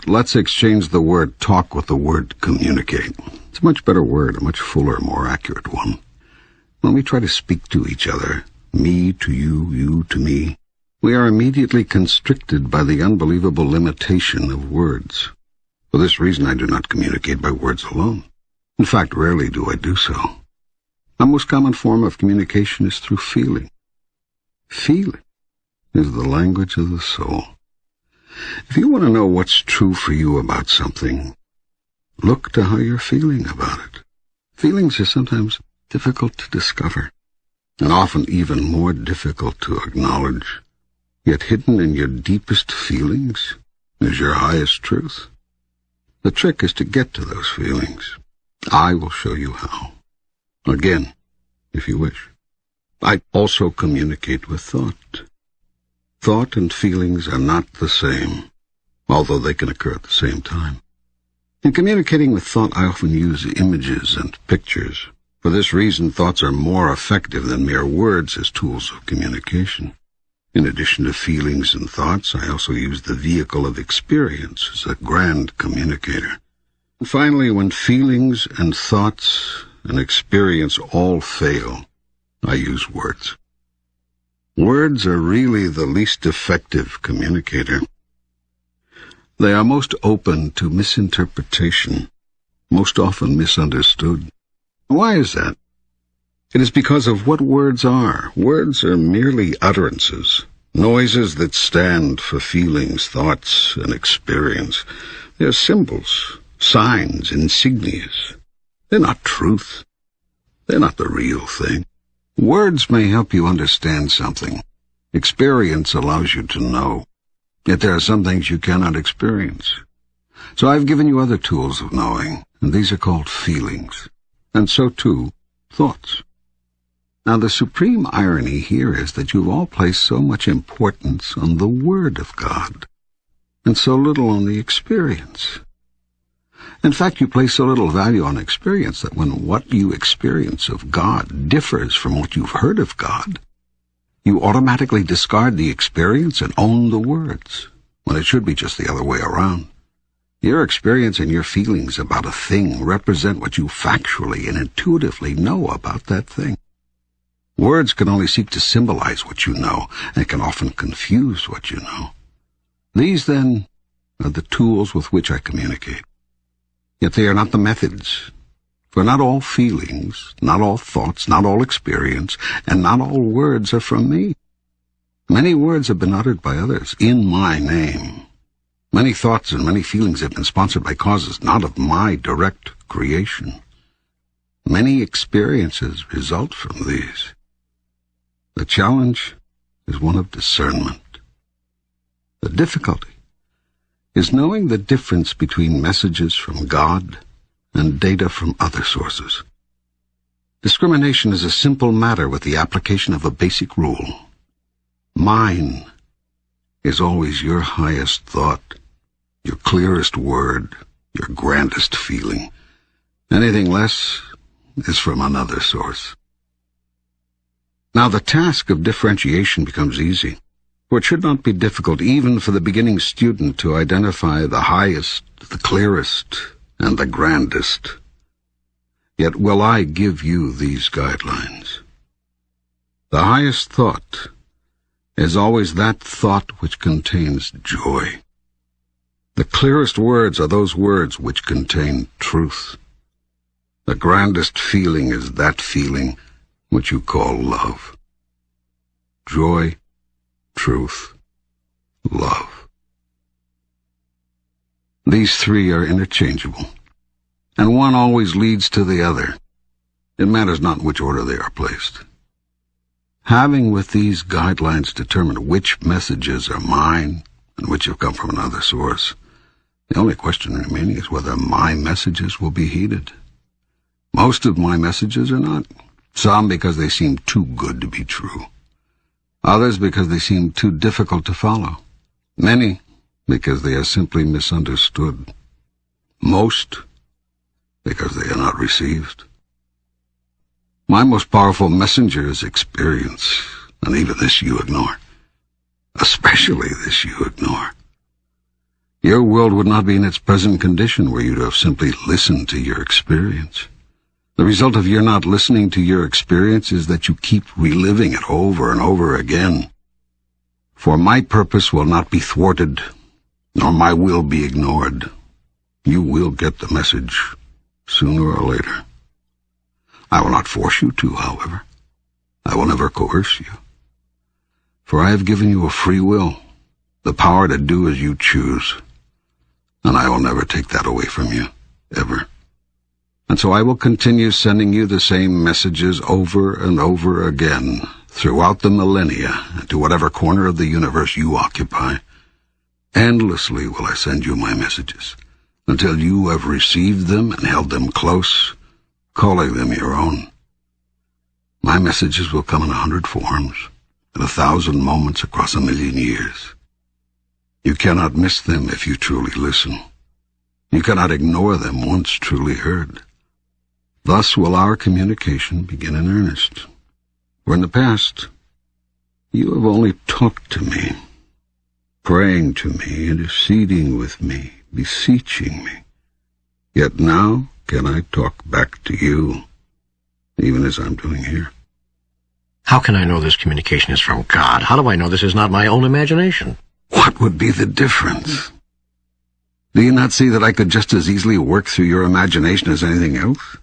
Let's exchange the word talk with the word communicate. It's a much better word, a much fuller, more accurate one. When we try to speak to each other, me to you, you to me, we are immediately constricted by the unbelievable limitation of words. For this reason, I do not communicate by words alone. In fact, rarely do I do so. My most common form of communication is through feeling. Feeling is the language of the soul. If you want to know what's true for you about something, look to how you're feeling about it. Feelings are sometimes difficult to discover, and often even more difficult to acknowledge. Yet hidden in your deepest feelings is your highest truth. The trick is to get to those feelings. I will show you how. Again, if you wish. I also communicate with thought. Thought and feelings are not the same, although they can occur at the same time. In communicating with thought, I often use images and pictures. For this reason, thoughts are more effective than mere words as tools of communication. In addition to feelings and thoughts, I also use the vehicle of experience as a grand communicator. And finally, when feelings and thoughts and experience all fail, I use words. Words are really the least effective communicator. They are most open to misinterpretation, most often misunderstood. Why is that? It is because of what words are. Words are merely utterances, noises that stand for feelings, thoughts, and experience. They are symbols, signs, insignias. They're not truth. They're not the real thing. Words may help you understand something. Experience allows you to know. Yet there are some things you cannot experience. So I've given you other tools of knowing, and these are called feelings. And so, too, thoughts. Now, the supreme irony here is that you've all placed so much importance on the Word of God, and so little on the experience. In fact, you place so little value on experience that when what you experience of God differs from what you've heard of God, you automatically discard the experience and own the words, when it should be just the other way around. Your experience and your feelings about a thing represent what you factually and intuitively know about that thing. Words can only seek to symbolize what you know, and can often confuse what you know. These, then, are the tools with which I communicate. Yet they are not the methods. For not all feelings, not all thoughts, not all experience, and not all words are from me. Many words have been uttered by others in my name. Many thoughts and many feelings have been sponsored by causes not of my direct creation. Many experiences result from these. The challenge is one of discernment. The difficulty is knowing the difference between messages from God and data from other sources. Discrimination is a simple matter with the application of a basic rule. Mine is always your highest thought, your clearest word, your grandest feeling. Anything less is from another source. Now the task of differentiation becomes easy, for it should not be difficult even for the beginning student to identify the highest, the clearest, and the grandest. Yet will I give you these guidelines. The highest thought is always that thought which contains joy. The clearest words are those words which contain truth. The grandest feeling is that feeling which you call love. Joy, truth, love. These three are interchangeable, and one always leads to the other. It matters not in which order they are placed. Having with these guidelines determined which messages are mine and which have come from another source, the only question remaining is whether my messages will be heeded. Most of my messages are not. Some because they seem too good to be true. Others because they seem too difficult to follow. Many because they are simply misunderstood. Most because they are not received. My most powerful messenger is experience, and even this you ignore. Especially this you ignore. Your world would not be in its present condition were you to have simply listened to your experience. The result of your not listening to your experience is that you keep reliving it over and over again. For my purpose will not be thwarted, nor my will be ignored. You will get the message, sooner or later. I will not force you to, however. I will never coerce you. For I have given you a free will, the power to do as you choose. And I will never take that away from you, ever. And so I will continue sending you the same messages over and over again, throughout the millennia, and to whatever corner of the universe you occupy. Endlessly will I send you my messages, until you have received them and held them close, calling them your own. My messages will come in 100 forms, at 1,000 moments across 1,000,000 years. You cannot miss them if you truly listen. You cannot ignore them once truly heard. Thus will our communication begin in earnest. For in the past, you have only talked to me, praying to me, interceding with me, beseeching me. Yet now can I talk back to you, even as I'm doing here. How can I know this communication is from God? How do I know this is not my own imagination? What would be the difference? Do you not see that I could just as easily work through your imagination as anything else?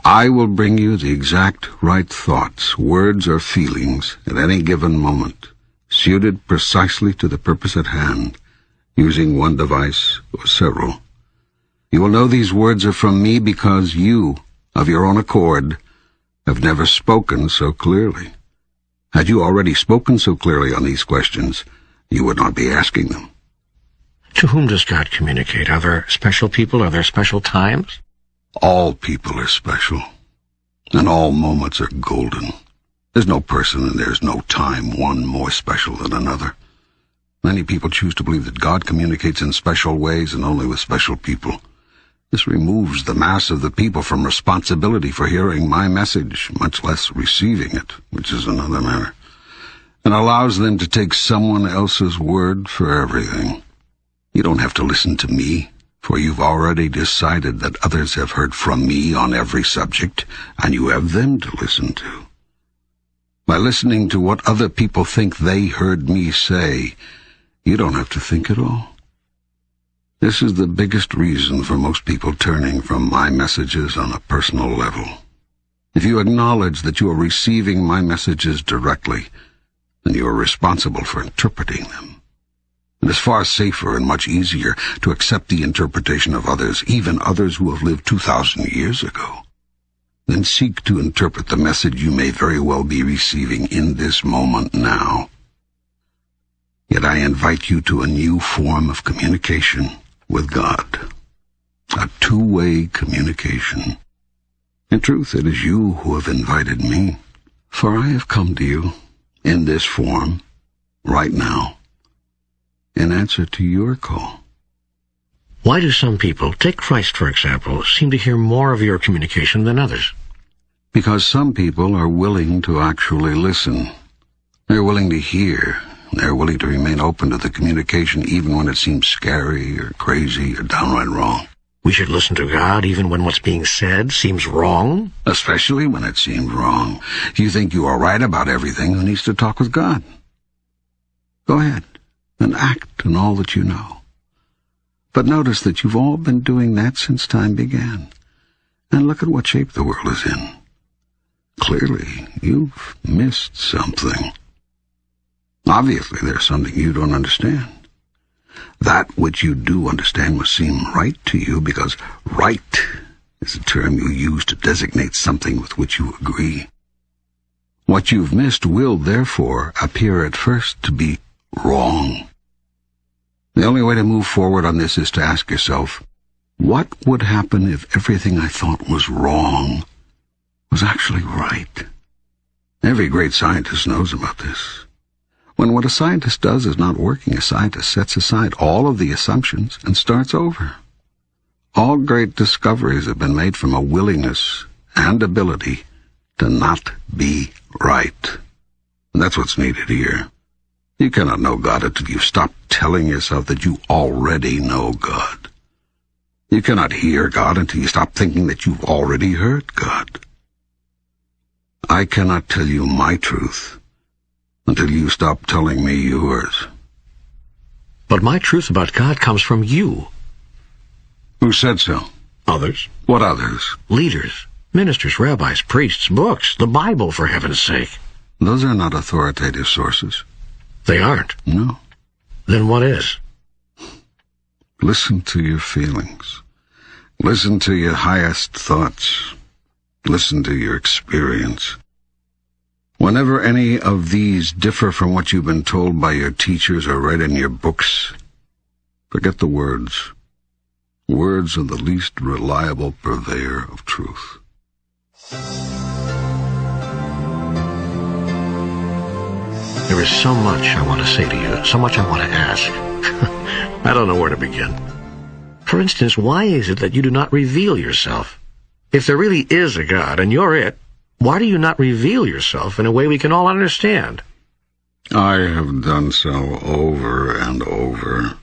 I will bring you the exact right thoughts, words, or feelings at any given moment, suited precisely to the purpose at hand, using one device or several. You will know these words are from me because you, of your own accord, have never spoken so clearly. Had you already spoken so clearly on these questions, you would not be asking them. To whom does God communicate? Are there special people? Are there special times? All people are special, and all moments are golden. There's no person and there's no time one more special than another. Many people choose to believe that God communicates in special ways and only with special people. This removes the mass of the people from responsibility for hearing my message, much less receiving it, which is another matter, and allows them to take someone else's word for everything. You don't have to listen to me, for you've already decided that others have heard from me on every subject, and you have them to listen to. By listening to what other people think they heard me say, you don't have to think at all. This is the biggest reason for most people turning from my messages on a personal level. If you acknowledge that you are receiving my messages directly, then you are responsible for interpreting them. It is far safer and much easier to accept the interpretation of others, even others who have lived 2,000 years ago, than seek to interpret the message you may very well be receiving in this moment now. Yet I invite you to a new form of communication with God, a two-way communication. In truth, it is you who have invited me, for I have come to you in this form, right now, in answer to your call. Why do some people, take Christ for example, seem to hear more of your communication than others? Because some people are willing to actually listen. They're willing to hear. They're willing to remain open to the communication even when it seems scary or crazy or downright wrong. We should listen to God even when what's being said seems wrong? Especially when it seems wrong. If you think you are right about everything, who needs to talk with God? Go ahead and act on all that you know. But notice that you've all been doing that since time began. And look at what shape the world is in. Clearly, you've missed something. Obviously, there's something you don't understand. That which you do understand must seem right to you, because right is a term you use to designate something with which you agree. What you've missed will, therefore, appear at first to be wrong. The only way to move forward on this is to ask yourself, what would happen if everything I thought was wrong was actually right? Every great scientist knows about this. When what a scientist does is not working, a scientist sets aside all of the assumptions and starts over. All great discoveries have been made from a willingness and ability to not be right. And that's what's needed here. You cannot know God until you stop telling yourself that you already know God. You cannot hear God until you stop thinking that you've already heard God. I cannot tell you my truth until you stop telling me yours. But my truth about God comes from you. Who said so? Others. What others? Leaders, ministers, rabbis, priests, books, the Bible, for heaven's sake. Those are not authoritative sources. They aren't. No. Then what is? Listen to your feelings. Listen to your highest thoughts. Listen to your experience. Whenever any of these differ from what you've been told by your teachers or read in your books, forget the words. Words are the least reliable purveyor of truth. There is so much I want to say to you, so much I want to ask. I don't know where to begin. For instance, why is it that you do not reveal yourself? If there really is a God and you're it, why do you not reveal yourself in a way we can all understand? I have done so over and over.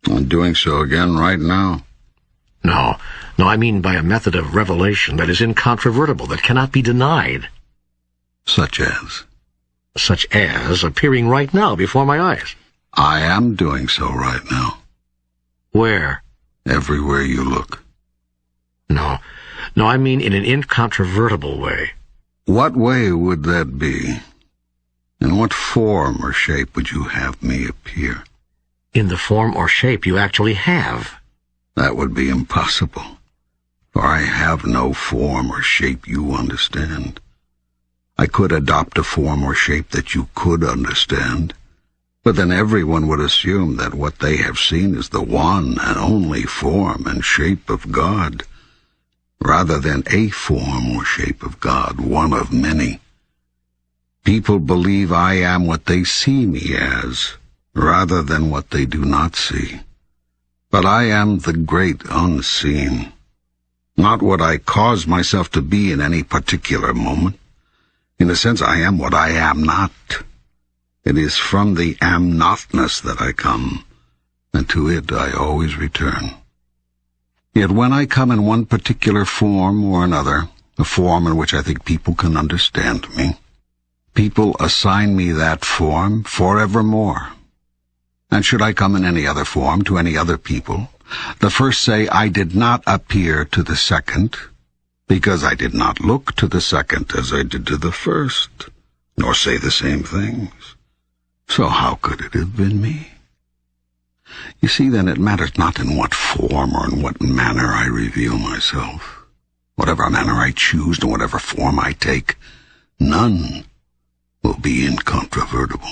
I'm doing so again right now. No, I mean by a method of revelation that is incontrovertible, that cannot be denied. Such as? Such as appearing right now before my eyes. I am doing so right now. Where? Everywhere you look. No, I mean in an incontrovertible way. What way would that be? In what form or shape would you have me appear? In the form or shape you actually have. That would be impossible, for I have no form or shape you understand. I could adopt a form or shape that you could understand, but then everyone would assume that what they have seen is the one and only form and shape of God, rather than a form or shape of God, one of many. People believe I am what they see me as, rather than what they do not see. But I am the great unseen, not what I cause myself to be in any particular moment. In a sense, I am what I am not. It is from the am-notness that I come, and to it I always return. Yet when I come in one particular form or another, a form in which I think people can understand me, people assign me that form forevermore. And should I come in any other form to any other people, the first say I did not appear to the second, because I did not look to the second as I did to the first, nor say the same things. So how could it have been me? You see, then, it matters not in what form or in what manner I reveal myself. Whatever manner I choose and whatever form I take, none will be incontrovertible.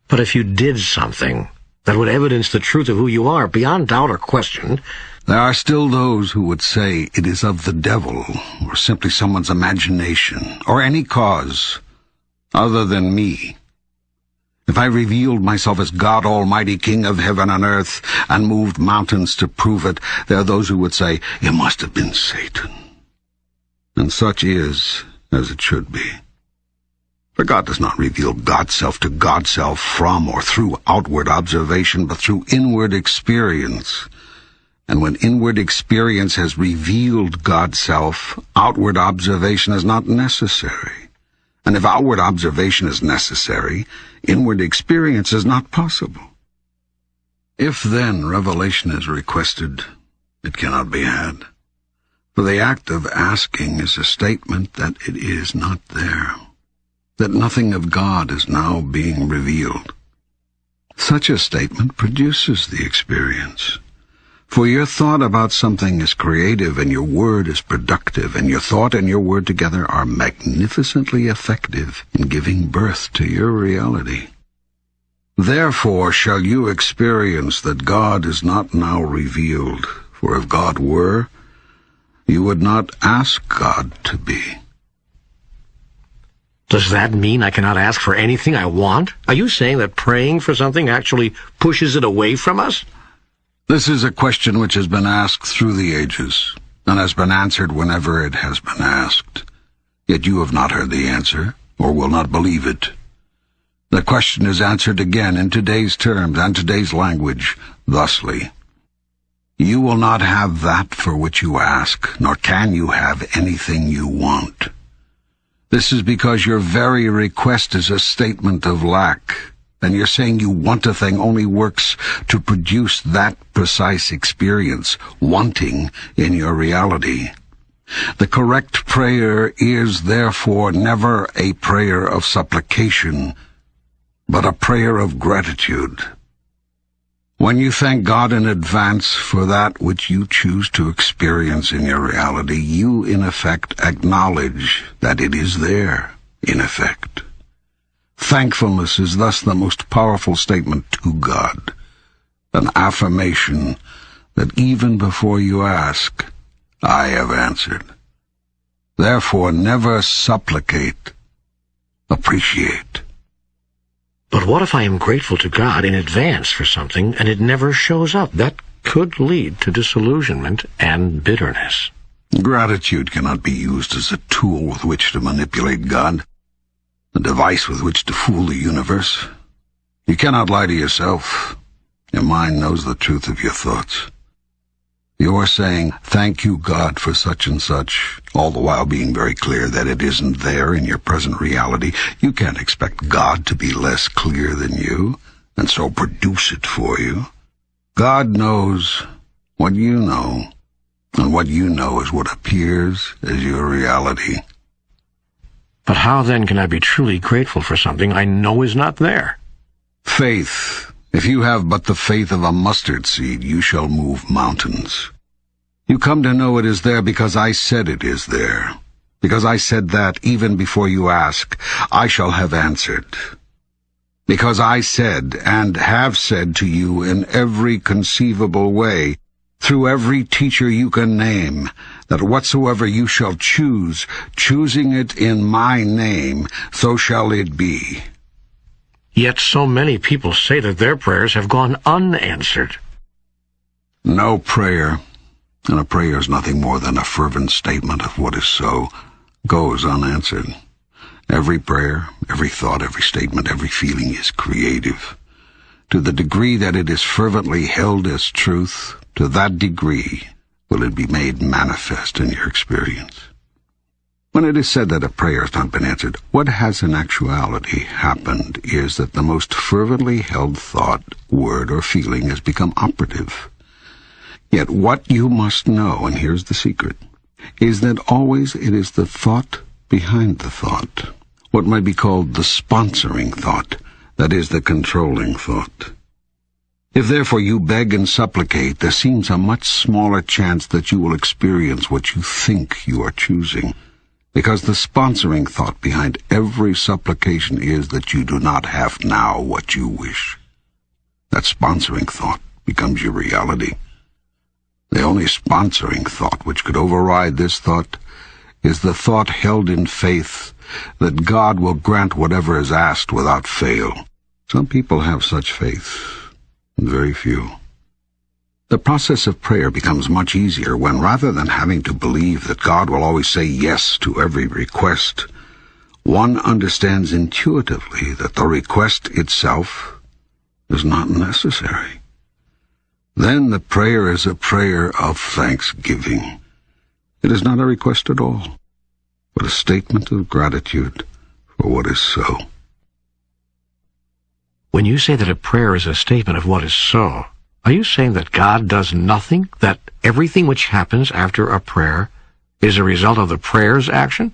But if you did something that would evidence the truth of who you are beyond doubt or question, there are still those who would say it is of the devil, or simply someone's imagination, or any cause other than me. If I revealed myself as God Almighty, King of heaven and earth, and moved mountains to prove it, there are those who would say, it must have been Satan. And such is as it should be. For God does not reveal God's self to God's self from or through outward observation, but through inward experience. And when inward experience has revealed God's self, outward observation is not necessary. And if outward observation is necessary, inward experience is not possible. If then revelation is requested, it cannot be had. For the act of asking is a statement that it is not there, that nothing of God is now being revealed. Such a statement produces the experience. For your thought about something is creative, and your word is productive, and your thought and your word together are magnificently effective in giving birth to your reality. Therefore shall you experience that God is not now revealed, for if God were, you would not ask God to be. Does that mean I cannot ask for anything I want? Are you saying that praying for something actually pushes it away from us? This is a question which has been asked through the ages, and has been answered whenever it has been asked. Yet you have not heard the answer, or will not believe it. The question is answered again in today's terms and today's language, thusly: you will not have that for which you ask, nor can you have anything you want. This is because your very request is a statement of lack, and you're saying you want a thing only works to produce that precise experience, wanting, in your reality. The correct prayer is, therefore, never a prayer of supplication, but a prayer of gratitude. When you thank God in advance for that which you choose to experience in your reality, you, in effect, acknowledge that it is there, in effect. Thankfulness is thus the most powerful statement to God, an affirmation that even before you ask, I have answered. Therefore, never supplicate, appreciate. But what if I am grateful to God in advance for something and it never shows up? That could lead to disillusionment and bitterness. Gratitude cannot be used as a tool with which to manipulate God, a device with which to fool the universe. You cannot lie to yourself. Your mind knows the truth of your thoughts. You are saying, thank you, God, for such and such, all the while being very clear that it isn't there in your present reality. You can't expect God to be less clear than you, and so produce it for you. God knows what you know, and what you know is what appears as your reality. But how then can I be truly grateful for something I know is not there? Faith. If you have but the faith of a mustard seed, you shall move mountains. You come to know it is there because I said it is there. Because I said that even before you ask, I shall have answered. Because I said and have said to you in every conceivable way, through every teacher you can name, that whatsoever you shall choose, choosing it in my name, so shall it be. Yet so many people say that their prayers have gone unanswered. No prayer, and a prayer is nothing more than a fervent statement of what is so, goes unanswered. Every prayer, every thought, every statement, every feeling is creative. To the degree that it is fervently held as truth, to that degree will it be made manifest in your experience. When it is said that a prayer has not been answered, what has in actuality happened is that the most fervently held thought, word, or feeling has become operative. Yet what you must know, and here's the secret, is that always it is the thought behind the thought, what might be called the sponsoring thought, that is the controlling thought. If therefore you beg and supplicate, there seems a much smaller chance that you will experience what you think you are choosing, because the sponsoring thought behind every supplication is that you do not have now what you wish. That sponsoring thought becomes your reality. The only sponsoring thought which could override this thought is the thought held in faith that God will grant whatever is asked without fail. Some people have such faith, and very few. The process of prayer becomes much easier when, rather than having to believe that God will always say yes to every request, one understands intuitively that the request itself is not necessary. Then the prayer is a prayer of thanksgiving. It is not a request at all, but a statement of gratitude for what is so. When you say that a prayer is a statement of what is so, are you saying that God does nothing, that everything which happens after a prayer is a result of the prayer's action?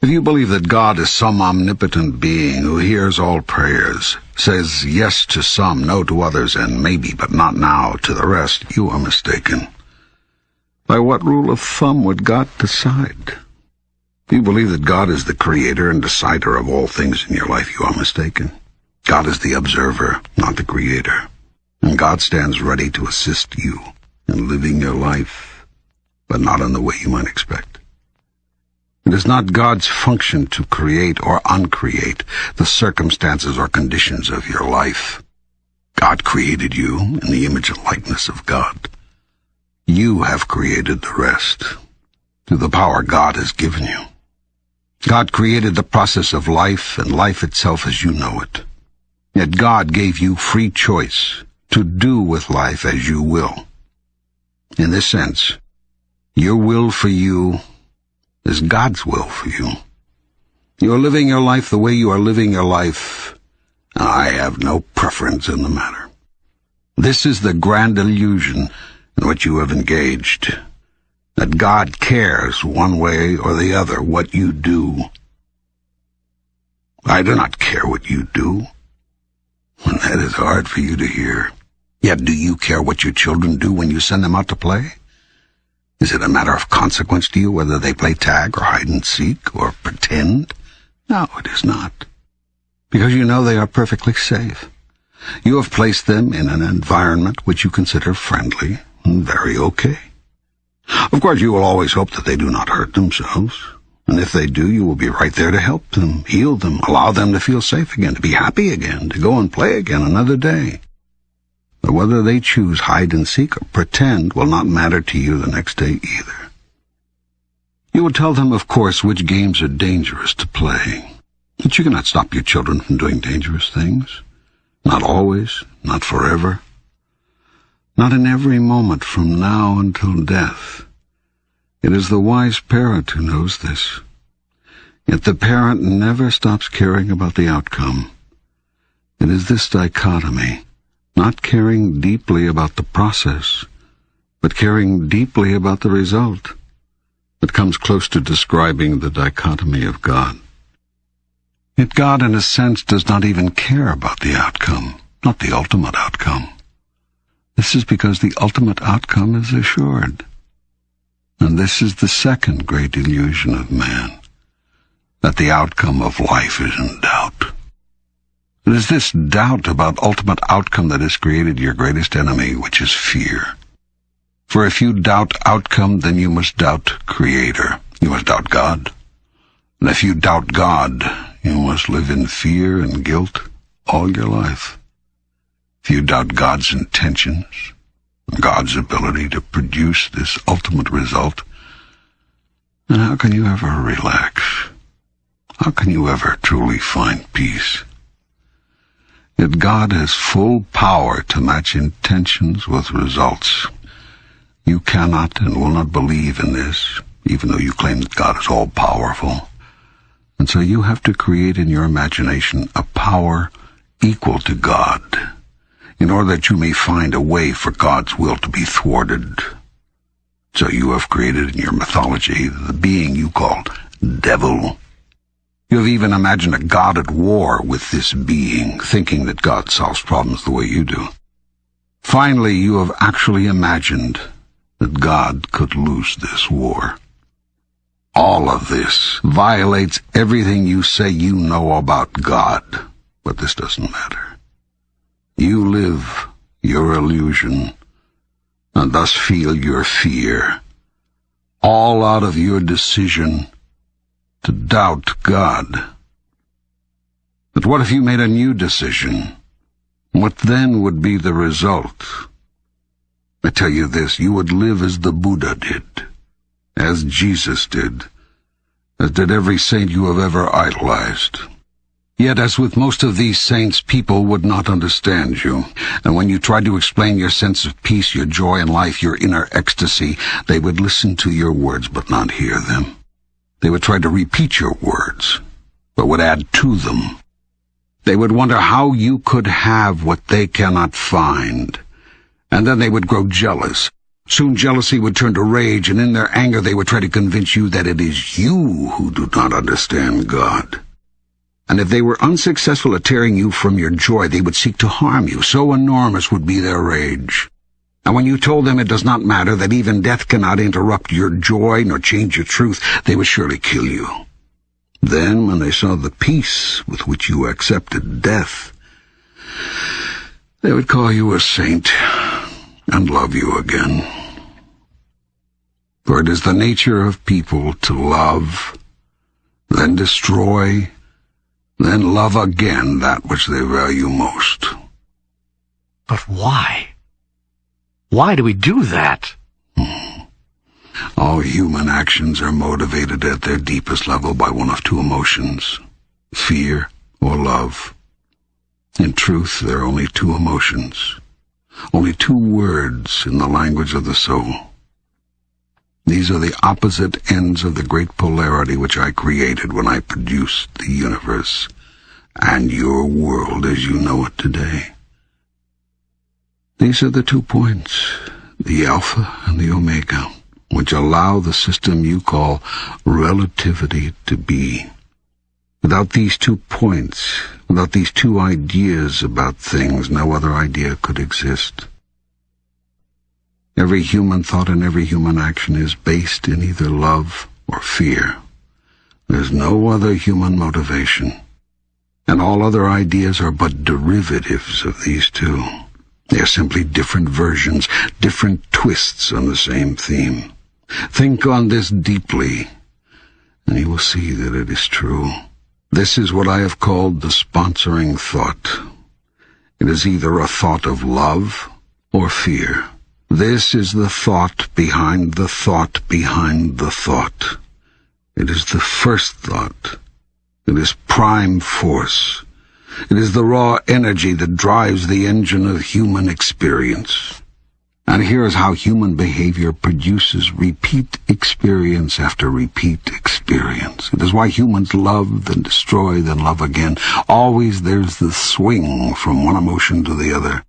If you believe that God is some omnipotent being who hears all prayers, says yes to some, no to others, and maybe, but not now, to the rest, you are mistaken. By what rule of thumb would God decide? If you believe that God is the creator and decider of all things in your life, you are mistaken. God is the observer, not the creator. And God stands ready to assist you in living your life, but not in the way you might expect. It is not God's function to create or uncreate the circumstances or conditions of your life. God created you in the image and likeness of God. You have created the rest through the power God has given you. God created the process of life and life itself as you know it. Yet God gave you free choice to do with life as you will. In this sense, your will for you is God's will for you. You are living your life the way you are living your life. I have no preference in the matter. This is the grand illusion in which you have engaged, that God cares one way or the other what you do. I do not care what you do, and that is hard for you to hear. Yet do you care what your children do when you send them out to play? Is it a matter of consequence to you whether they play tag or hide and seek or pretend? No, it is not, because you know they are perfectly safe. You have placed them in an environment which you consider friendly and very okay. Of course, you will always hope that they do not hurt themselves, and if they do, you will be right there to help them, heal them, allow them to feel safe again, to be happy again, to go and play again another day. But whether they choose hide and seek or pretend will not matter to you the next day either. You will tell them, of course, which games are dangerous to play, but you cannot stop your children from doing dangerous things. Not always, not forever, not in every moment from now until death. It is the wise parent who knows this. Yet the parent never stops caring about the outcome. It is this dichotomy, not caring deeply about the process, but caring deeply about the result, that comes close to describing the dichotomy of God. Yet God, in a sense, does not even care about the outcome, not the ultimate outcome. This is because the ultimate outcome is assured. And this is the second great illusion of man, that the outcome of life is in doubt. It is this doubt about ultimate outcome that has created your greatest enemy, which is fear. For if you doubt outcome, then you must doubt Creator. You must doubt God. And if you doubt God, you must live in fear and guilt all your life. If you doubt God's intentions, God's ability to produce this ultimate result, then how can you ever relax? How can you ever truly find peace? Yet God has full power to match intentions with results. You cannot and will not believe in this, even though you claim that God is all-powerful. And so you have to create in your imagination a power equal to God, in order that you may find a way for God's will to be thwarted. So you have created in your mythology the being you call Devil. You have even imagined a God at war with this being, thinking that God solves problems the way you do. Finally, you have actually imagined that God could lose this war. All of this violates everything you say you know about God, but this doesn't matter. You live your illusion, and thus feel your fear, all out of your decision to doubt God. But what if you made a new decision? What then would be the result? I tell you this, you would live as the Buddha did, as Jesus did, as did every saint you have ever idolized. Yet, as with most of these saints, people would not understand you, and when you tried to explain your sense of peace, your joy in life, your inner ecstasy, they would listen to your words but not hear them. They would try to repeat your words, but would add to them. They would wonder how you could have what they cannot find, and then they would grow jealous. Soon jealousy would turn to rage, and in their anger they would try to convince you that it is you who do not understand God. And if they were unsuccessful at tearing you from your joy, they would seek to harm you. So enormous would be their rage. And when you told them it does not matter, that even death cannot interrupt your joy nor change your truth, they would surely kill you. Then, when they saw the peace with which you accepted death, they would call you a saint and love you again. For it is the nature of people to love, then destroy, then love again that which they value most. But why? Why do we do that? All human actions are motivated at their deepest level by one of two emotions, fear or love. In truth, there are only two emotions, only two words in the language of the soul. These are the opposite ends of the great polarity which I created when I produced the universe and your world as you know it today. These are the 2 points, the alpha and the omega, which allow the system you call relativity to be. Without these 2 points, without these 2 ideas about things, no other idea could exist. Every human thought and every human action is based in either love or fear. There's no other human motivation, and all other ideas are but derivatives of these 2. They are simply different versions, different twists on the same theme. Think on this deeply, and you will see that it is true. This is what I have called the sponsoring thought. It is either a thought of love or fear. This is the thought behind the thought behind the thought. It is the first thought. It is prime force. It is the raw energy that drives the engine of human experience. And here is how human behavior produces repeat experience after repeat experience. It is why humans love, then destroy, then love again. Always there's the swing from one emotion to the other.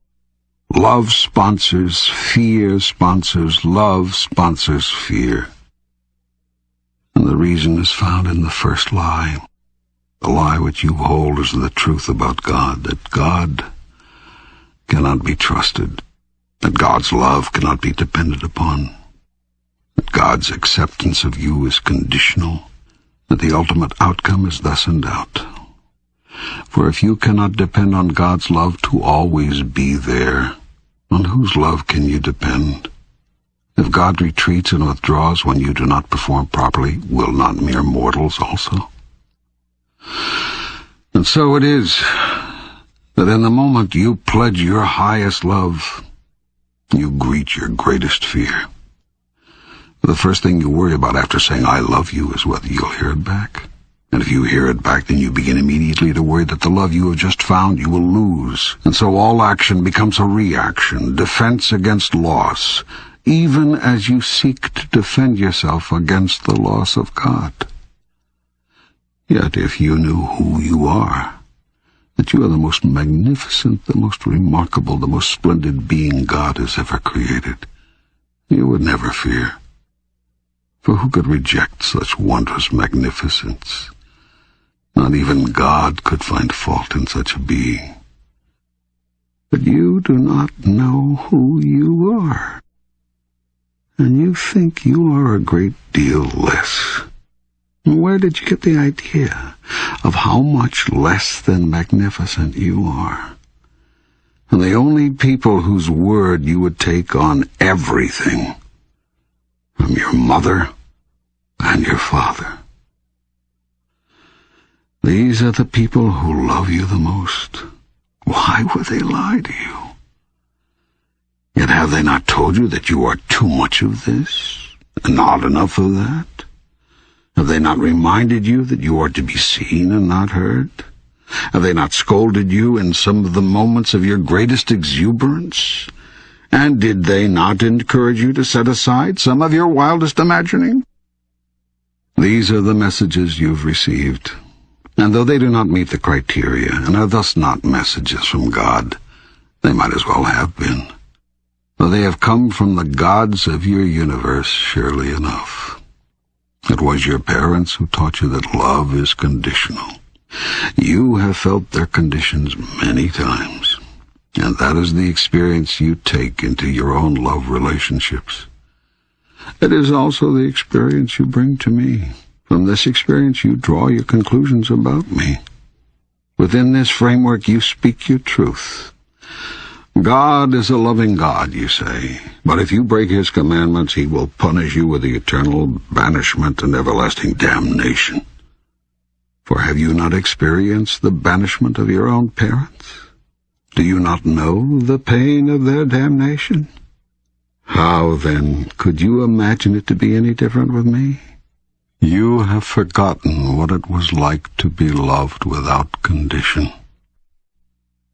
Love sponsors, fear sponsors, love sponsors fear. And the reason is found in the first lie. The lie which you hold is the truth about God, that God cannot be trusted, that God's love cannot be depended upon, that God's acceptance of you is conditional, that the ultimate outcome is thus in doubt. For if you cannot depend on God's love to always be there, on whose love can you depend? If God retreats and withdraws when you do not perform properly, will not mere mortals also? And so it is that in the moment you pledge your highest love, you greet your greatest fear. The first thing you worry about after saying I love you is whether you'll hear it back. And if you hear it back, then you begin immediately to worry that the love you have just found you will lose. And so all action becomes a reaction, defense against loss, even as you seek to defend yourself against the loss of God. Yet if you knew who you are, that you are the most magnificent, the most remarkable, the most splendid being God has ever created, you would never fear. For who could reject such wondrous magnificence? Not even God could find fault in such a being. But you do not know who you are, and you think you are a great deal less. Where did you get the idea of how much less than magnificent you are? And the only people whose word you would take on everything, from your mother and your father. These are the people who love you the most. Why would they lie to you? Yet have they not told you that you are too much of this, and not enough of that? Have they not reminded you that you are to be seen and not heard? Have they not scolded you in some of the moments of your greatest exuberance? And did they not encourage you to set aside some of your wildest imagining? These are the messages you've received, and though they do not meet the criteria, and are thus not messages from God, they might as well have been. For they have come from the gods of your universe, surely enough. It was your parents who taught you that love is conditional. You have felt their conditions many times, and that is the experience you take into your own love relationships. It is also the experience you bring to me. From this experience you draw your conclusions about me. Within this framework you speak your truth. God is a loving God, you say, but if you break his commandments, he will punish you with the eternal banishment and everlasting damnation. For have you not experienced the banishment of your own parents? Do you not know the pain of their damnation? How, then, could you imagine it to be any different with me? You have forgotten what it was like to be loved without condition.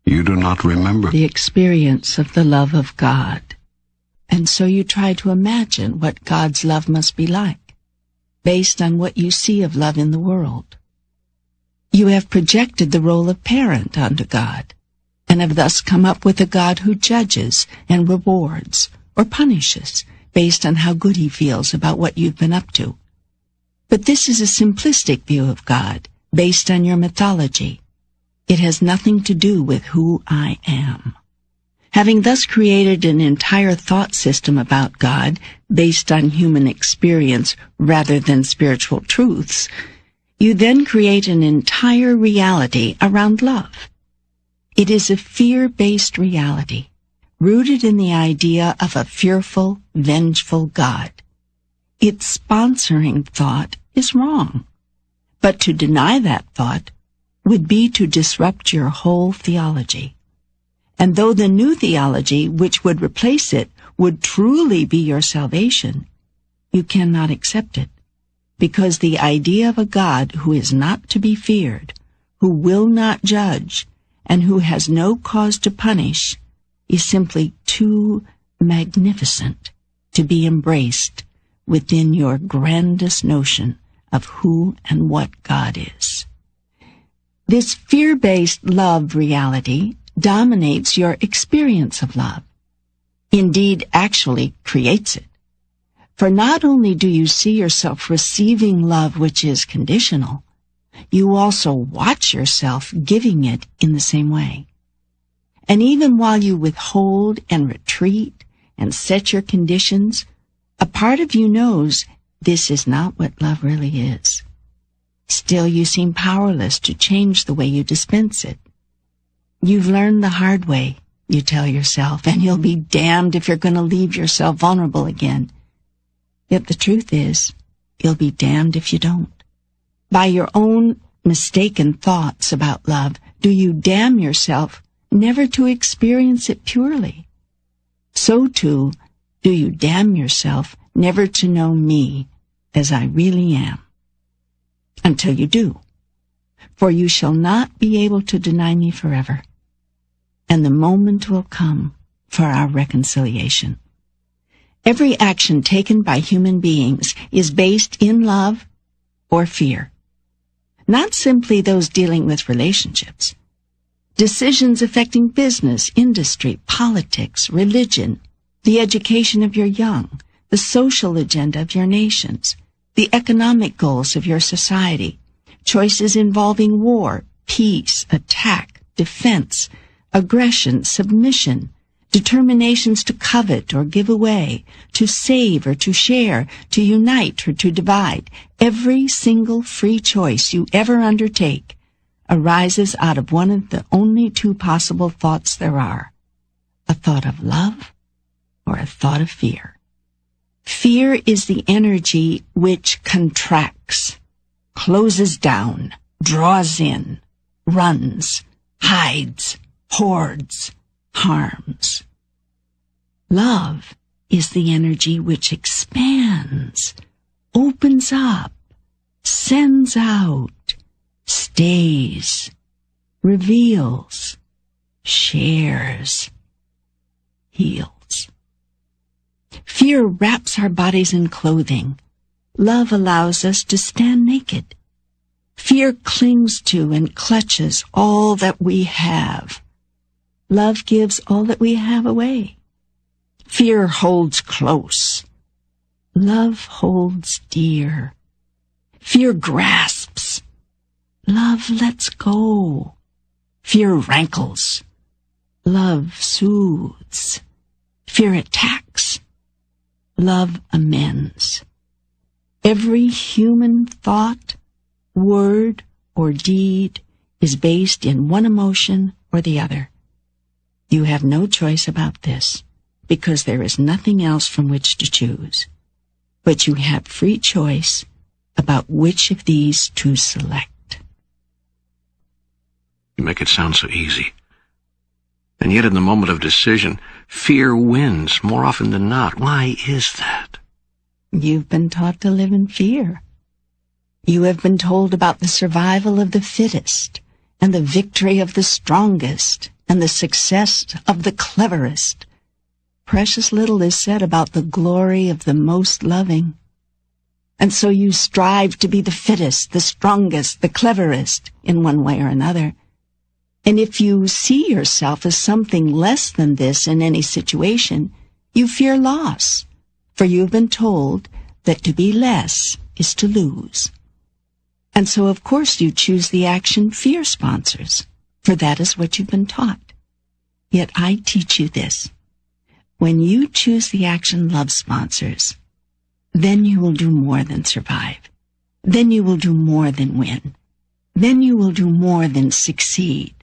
You do not remember the experience of the love of God, and so you try to imagine what God's love must be like, based on what you see of love in the world. You have projected the role of parent onto God, and have thus come up with a God who judges and rewards or punishes based on how good he feels about what you've been up to. But this is a simplistic view of God, based on your mythology. It has nothing to do with who I am. Having thus created an entire thought system about God based on human experience rather than spiritual truths, you then create an entire reality around love. It is a fear-based reality, rooted in the idea of a fearful, vengeful God. Its sponsoring thought is wrong, but to deny that thought would be to disrupt your whole theology. And though the new theology, which would replace it, would truly be your salvation, you cannot accept it, because the idea of a God who is not to be feared, who will not judge, and who has no cause to punish, is simply too magnificent to be embraced within your grandest notion of who and what God is. This fear-based love reality dominates your experience of love. Indeed, actually creates it. For not only do you see yourself receiving love which is conditional, you also watch yourself giving it in the same way. And even while you withhold and retreat and set your conditions, a part of you knows this is not what love really is. Still, you seem powerless to change the way you dispense it. You've learned the hard way, you tell yourself, and you'll be damned if you're going to leave yourself vulnerable again. Yet the truth is, you'll be damned if you don't. By your own mistaken thoughts about love, do you damn yourself never to experience it purely. So too, do you damn yourself never to know me as I really am. Until you do. For you shall not be able to deny me forever. And the moment will come for our reconciliation. Every action taken by human beings is based in love or fear. Not simply those dealing with relationships. Decisions affecting business, industry, politics, religion, the education of your young, the social agenda of your nations, the economic goals of your society, choices involving war, peace, attack, defense, aggression, submission, determinations to covet or give away, to save or to share, to unite or to divide. Every single free choice you ever undertake arises out of one of the only two possible thoughts there are, a thought of love or a thought of fear. Fear is the energy which contracts, closes down, draws in, runs, hides, hoards, harms. Love is the energy which expands, opens up, sends out, stays, reveals, shares, heals. Fear wraps our bodies in clothing. Love allows us to stand naked. Fear clings to and clutches all that we have. Love gives all that we have away. Fear holds close. Love holds dear. Fear grasps. Love lets go. Fear rankles. Love soothes. Fear attacks. Love amends. Every human thought, word, or deed is based in one emotion or the other. You have no choice about this, because there is nothing else from which to choose. But you have free choice about which of these to select. You make it sound so easy. And yet in the moment of decision, fear wins more often than not. Why is that? You've been taught to live in fear. You have been told about the survival of the fittest, and the victory of the strongest, and the success of the cleverest. Precious little is said about the glory of the most loving. And so you strive to be the fittest, the strongest, the cleverest, in one way or another. And if you see yourself as something less than this in any situation, you fear loss, for you've been told that to be less is to lose. And so, of course, you choose the action fear sponsors, for that is what you've been taught. Yet I teach you this. When you choose the action love sponsors, then you will do more than survive. Then you will do more than win. Then you will do more than succeed.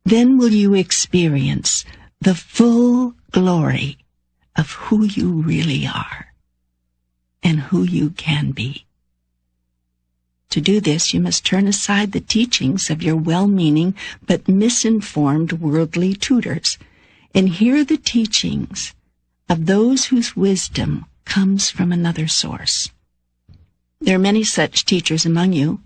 Then will you experience the full glory of who you really are and who you can be. To do this, you must turn aside the teachings of your well-meaning but misinformed worldly tutors and hear the teachings of those whose wisdom comes from another source. There are many such teachers among you,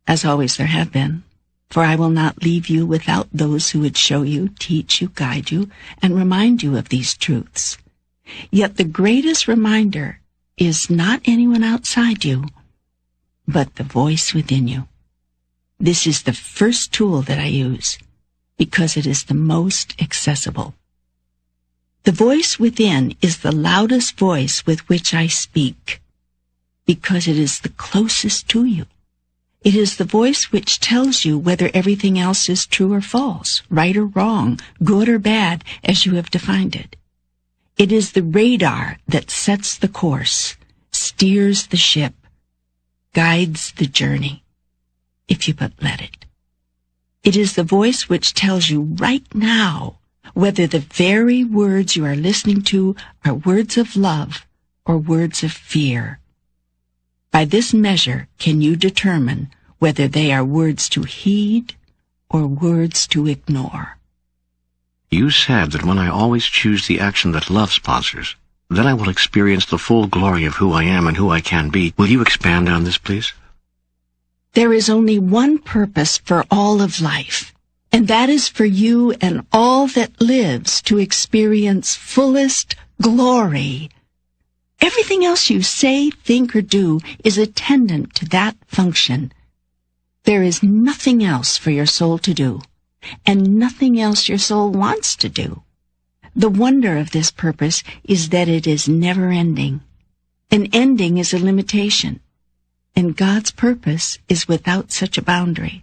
as always there have been, for I will not leave you without those who would show you, teach you, guide you, and remind you of these truths. Yet the greatest reminder is not anyone outside you, but the voice within you. This is the first tool that I use, because it is the most accessible. The voice within is the loudest voice with which I speak, because it is the closest to you. It is the voice which tells you whether everything else is true or false, right or wrong, good or bad, as you have defined it. It is the radar that sets the course, steers the ship, guides the journey, if you but let it. It is the voice which tells you right now whether the very words you are listening to are words of love or words of fear. By this measure can you determine whether they are words to heed or words to ignore. You said that when I always choose the action that love sponsors, then I will experience the full glory of who I am and who I can be. Will you expand on this, please? There is only one purpose for all of life, and that is for you and all that lives to experience fullest glory. Everything else you say, think, or do is attendant to that function. There is nothing else for your soul to do, and nothing else your soul wants to do. The wonder of this purpose is that it is never ending. An ending is a limitation, and God's purpose is without such a boundary.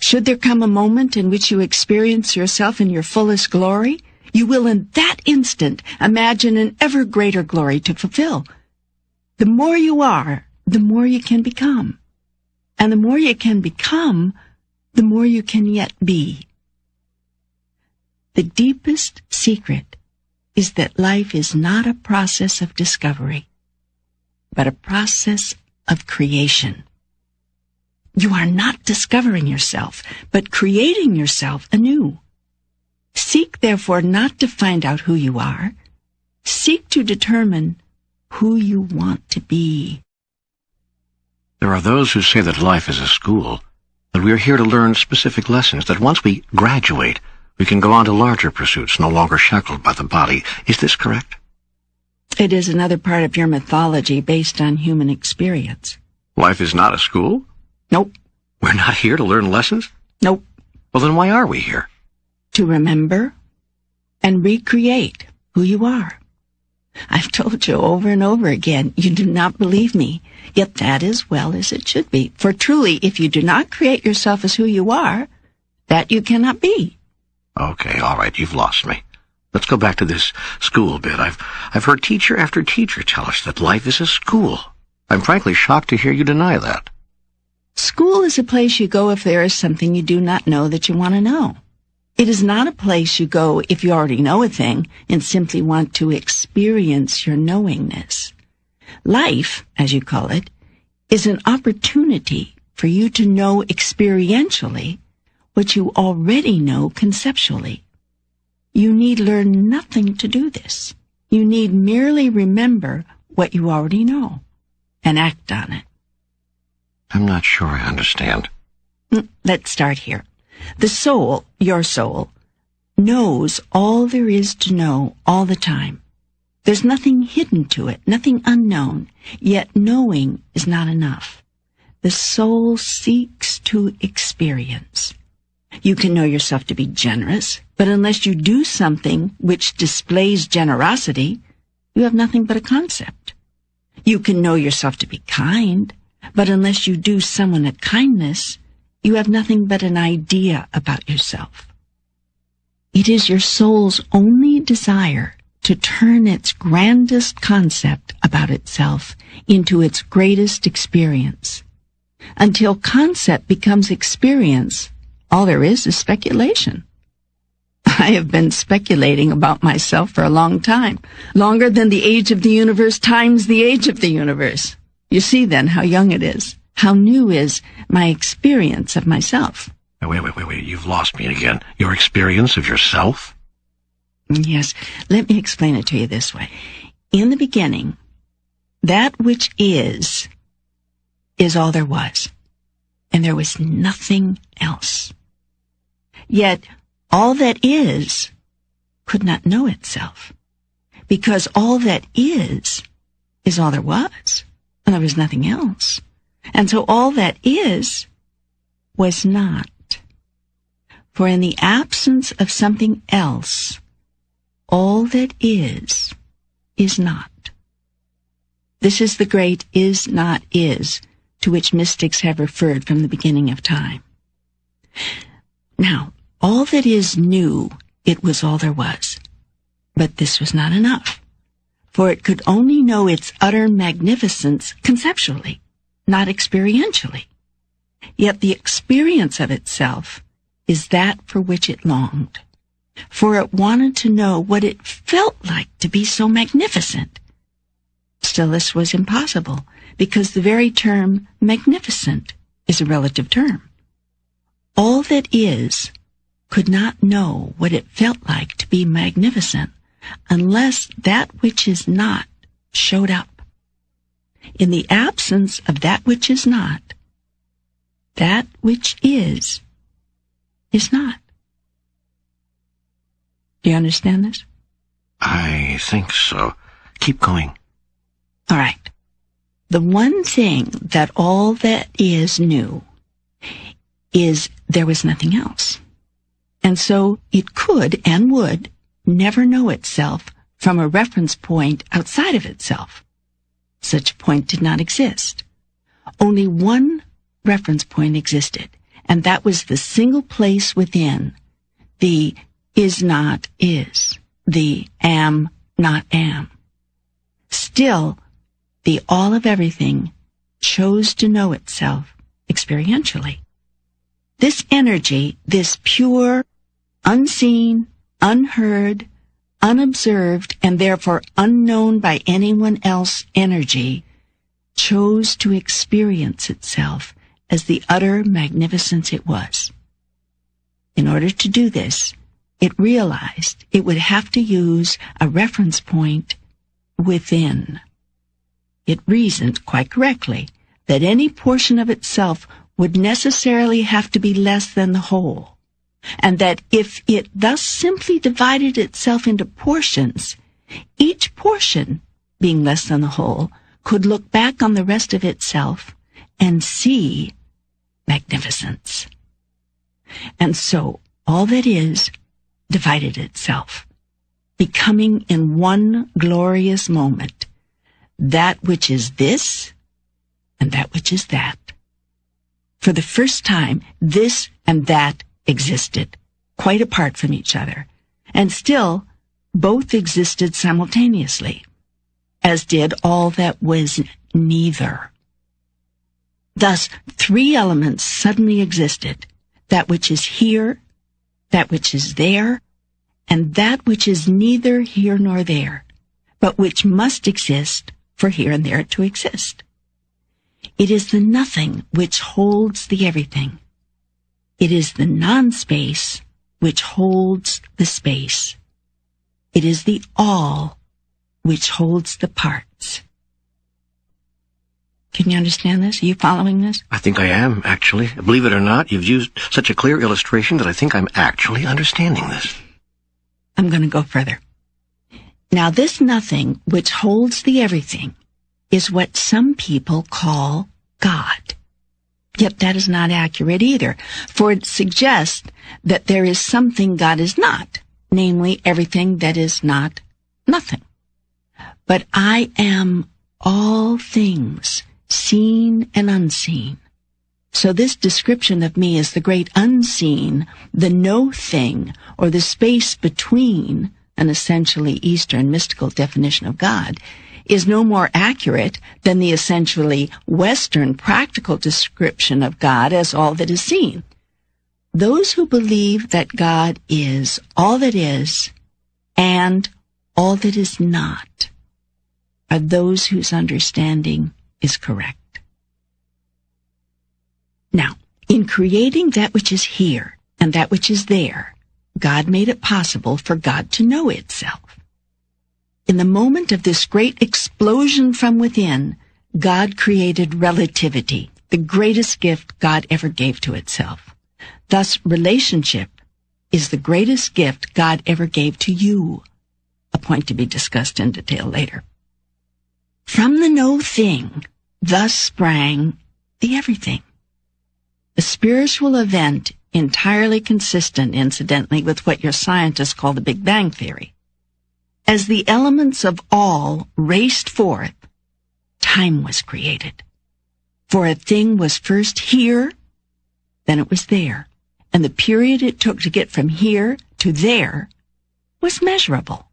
Should there come a moment in which you experience yourself in your fullest glory, you will in that instant imagine an ever greater glory to fulfill. The more you are, the more you can become. And the more you can become, the more you can yet be. The deepest secret is that life is not a process of discovery, but a process of creation. You are not discovering yourself, but creating yourself anew. Seek, therefore, not to find out who you are. Seek to determine who you want to be. There are those who say that life is a school, that we are here to learn specific lessons, that once we graduate, we can go on to larger pursuits, no longer shackled by the body. Is this correct? It is another part of your mythology based on human experience. Life is not a school? Nope. We're not here to learn lessons? Nope. Well, then why are we here? To remember and recreate who you are. I've told you over and over again, you do not believe me, yet that is well as it should be. For truly, if you do not create yourself as who you are, that you cannot be. Okay, all right, you've lost me. Let's go back to this school bit. I've heard teacher after teacher tell us that life is a school. I'm frankly shocked to hear you deny that. School is a place you go if there is something you do not know that you want to know. It is not a place you go if you already know a thing and simply want to experience your knowingness. Life, as you call it, is an opportunity for you to know experientially what you already know conceptually. you need learn nothing to do this. You need merely remember what you already know and act on it. I'm not sure I understand. Let's start here. The soul, your soul, knows all there is to know all the time. There's nothing hidden to it, nothing unknown, yet knowing is not enough. The soul seeks to experience. You can know yourself to be generous, but unless you do something which displays generosity, you have nothing but a concept. You can know yourself to be kind, but unless you do someone a kindness, you have nothing but an idea about yourself. It is your soul's only desire to turn its grandest concept about itself into its greatest experience. Until concept becomes experience, all there is speculation. I have been speculating about myself for a long time, longer than the age of the universe times the age of the universe. You see then how young it is, how new is my experience of myself. Wait, you've lost me again. Your experience of yourself? Yes, let me explain it to you this way. In the beginning, that which is all there was, and there was nothing else. Yet, all that is could not know itself, because all that is all there was, and there was nothing else. And so all that is was not. For in the absence of something else, all that is not. This is the great is not is, to which mystics have referred from the beginning of time. Now, all that is knew it was all there was. But this was not enough, for it could only know its utter magnificence conceptually, not experientially. Yet the experience of itself is that for which it longed, for it wanted to know what it felt like to be so magnificent. Still, this was impossible, because the very term magnificent is a relative term. All that is could not know what it felt like to be magnificent unless that which is not showed up. In the absence of that which is not, that which is not. Do you understand this? I think so. Keep going. All right. The one thing that all that is knew is there was nothing else. And so it could and would never know itself from a reference point outside of itself. Such a point did not exist. Only one reference point existed, and that was the single place within the is not is, the am not am. Still, the all of everything chose to know itself experientially. This energy, this pure, unseen, unheard, unobserved, and therefore unknown by anyone else energy, chose to experience itself as the utter magnificence it was. In order to do this, it realized it would have to use a reference point within. It reasoned quite correctly that any portion of itself would necessarily have to be less than the whole, and that if it thus simply divided itself into portions, each portion, being less than the whole, could look back on the rest of itself and see magnificence. And so all that is divided itself, becoming in one glorious moment that which is this and that which is that. For the first time, this and that existed, quite apart from each other, and still both existed simultaneously, as did all that was neither. Thus, three elements suddenly existed: that which is here, that which is there, and that which is neither here nor there, but which must exist for here and there to exist. It is the nothing which holds the everything. It is the non-space which holds the space. It is the all which holds the parts. Can you understand this? Are you following this? I think I am, actually. Believe it or not, you've used such a clear illustration that I think I'm actually understanding this. I'm going to go further. Now, this nothing which holds the everything is what some people call God. Yet that is not accurate either, for it suggests that there is something God is not, namely everything that is not nothing. But I am all things, seen and unseen. So this description of me as the great unseen, the no thing, or the space between, an essentially Eastern mystical definition of God, is no more accurate than the essentially Western practical description of God as all that is seen. Those who believe that God is all that is and all that is not are those whose understanding is correct. Now, in creating that which is here and that which is there, God made it possible for God to know itself. In the moment of this great explosion from within, God created relativity, the greatest gift God ever gave to itself. Thus, relationship is the greatest gift God ever gave to you, a point to be discussed in detail later. From the no thing, thus sprang the everything. A spiritual event entirely consistent, incidentally, with what your scientists call the Big Bang Theory. As the elements of all raced forth, time was created. For a thing was first here, then it was there, and the period it took to get from here to there was measurable.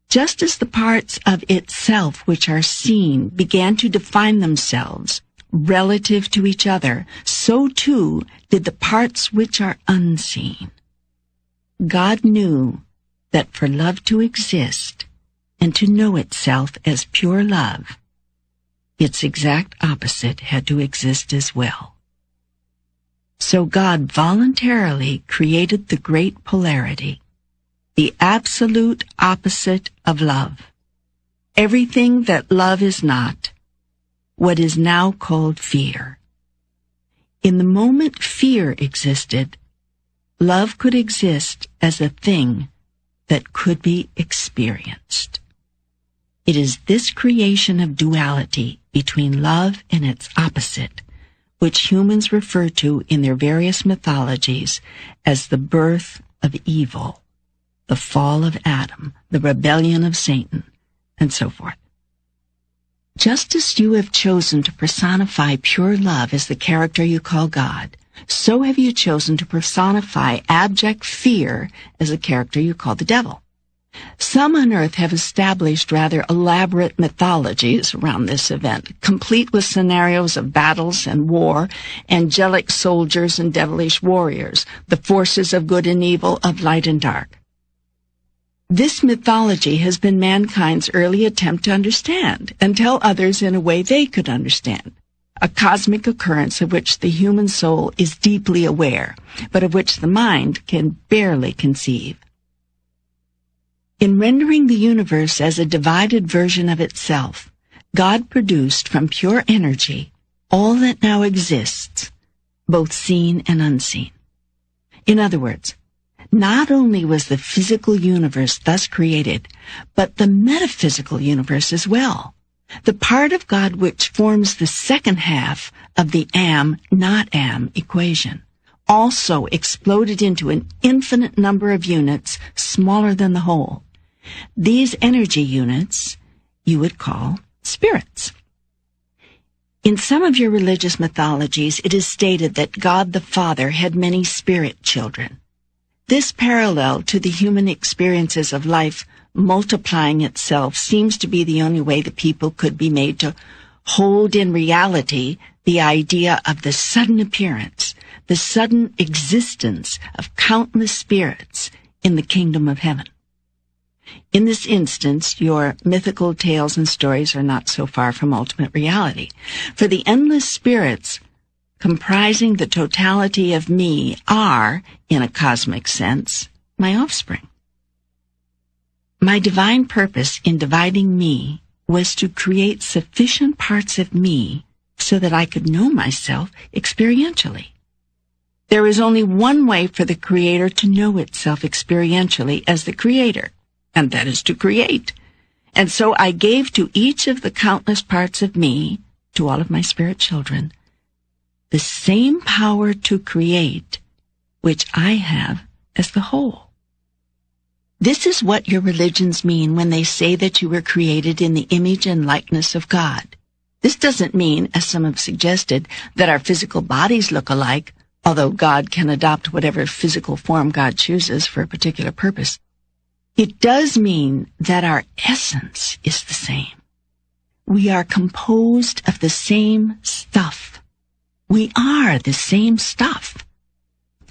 Just as the parts of itself which are seen began to define themselves relative to each other, so too did the parts which are unseen. God knew that for love to exist and to know itself as pure love, its exact opposite had to exist as well. So God voluntarily created the great polarity, the absolute opposite of love, everything that love is not, what is now called fear. In the moment fear existed, love could exist as a thing that could be experienced. It is this creation of duality between love and its opposite, which humans refer to in their various mythologies as the birth of evil, the fall of Adam, the rebellion of Satan, and so forth. Just as you have chosen to personify pure love as the character you call God, so have you chosen to personify abject fear as a character you call the devil. Some on earth have established rather elaborate mythologies around this event, complete with scenarios of battles and war, angelic soldiers and devilish warriors, the forces of good and evil, of light and dark. This mythology has been mankind's early attempt to understand and tell others in a way they could understand. A cosmic occurrence of which the human soul is deeply aware, but of which the mind can barely conceive. In rendering the universe as a divided version of itself, God produced from pure energy all that now exists, both seen and unseen. In other words, not only was the physical universe thus created, but the metaphysical universe as well. The part of God which forms the second half of the am, not am equation, also exploded into an infinite number of units smaller than the whole. These energy units you would call spirits. In some of your religious mythologies, it is stated that God the Father had many spirit children. This parallel to the human experiences of life multiplying itself seems to be the only way the people could be made to hold in reality the idea of the sudden appearance, the sudden existence of countless spirits in the kingdom of heaven. In this instance, your mythical tales and stories are not so far from ultimate reality, for the endless spirits comprising the totality of me are, in a cosmic sense, my offspring. My divine purpose in dividing me was to create sufficient parts of me so that I could know myself experientially. There is only one way for the Creator to know itself experientially as the Creator, and that is to create. And so I gave to each of the countless parts of me, to all of my spirit children, the same power to create which I have as the whole. This is what your religions mean when they say that you were created in the image and likeness of God. This doesn't mean, as some have suggested, that our physical bodies look alike, although God can adopt whatever physical form God chooses for a particular purpose. It does mean that our essence is the same. We are composed of the same stuff. We are the same stuff,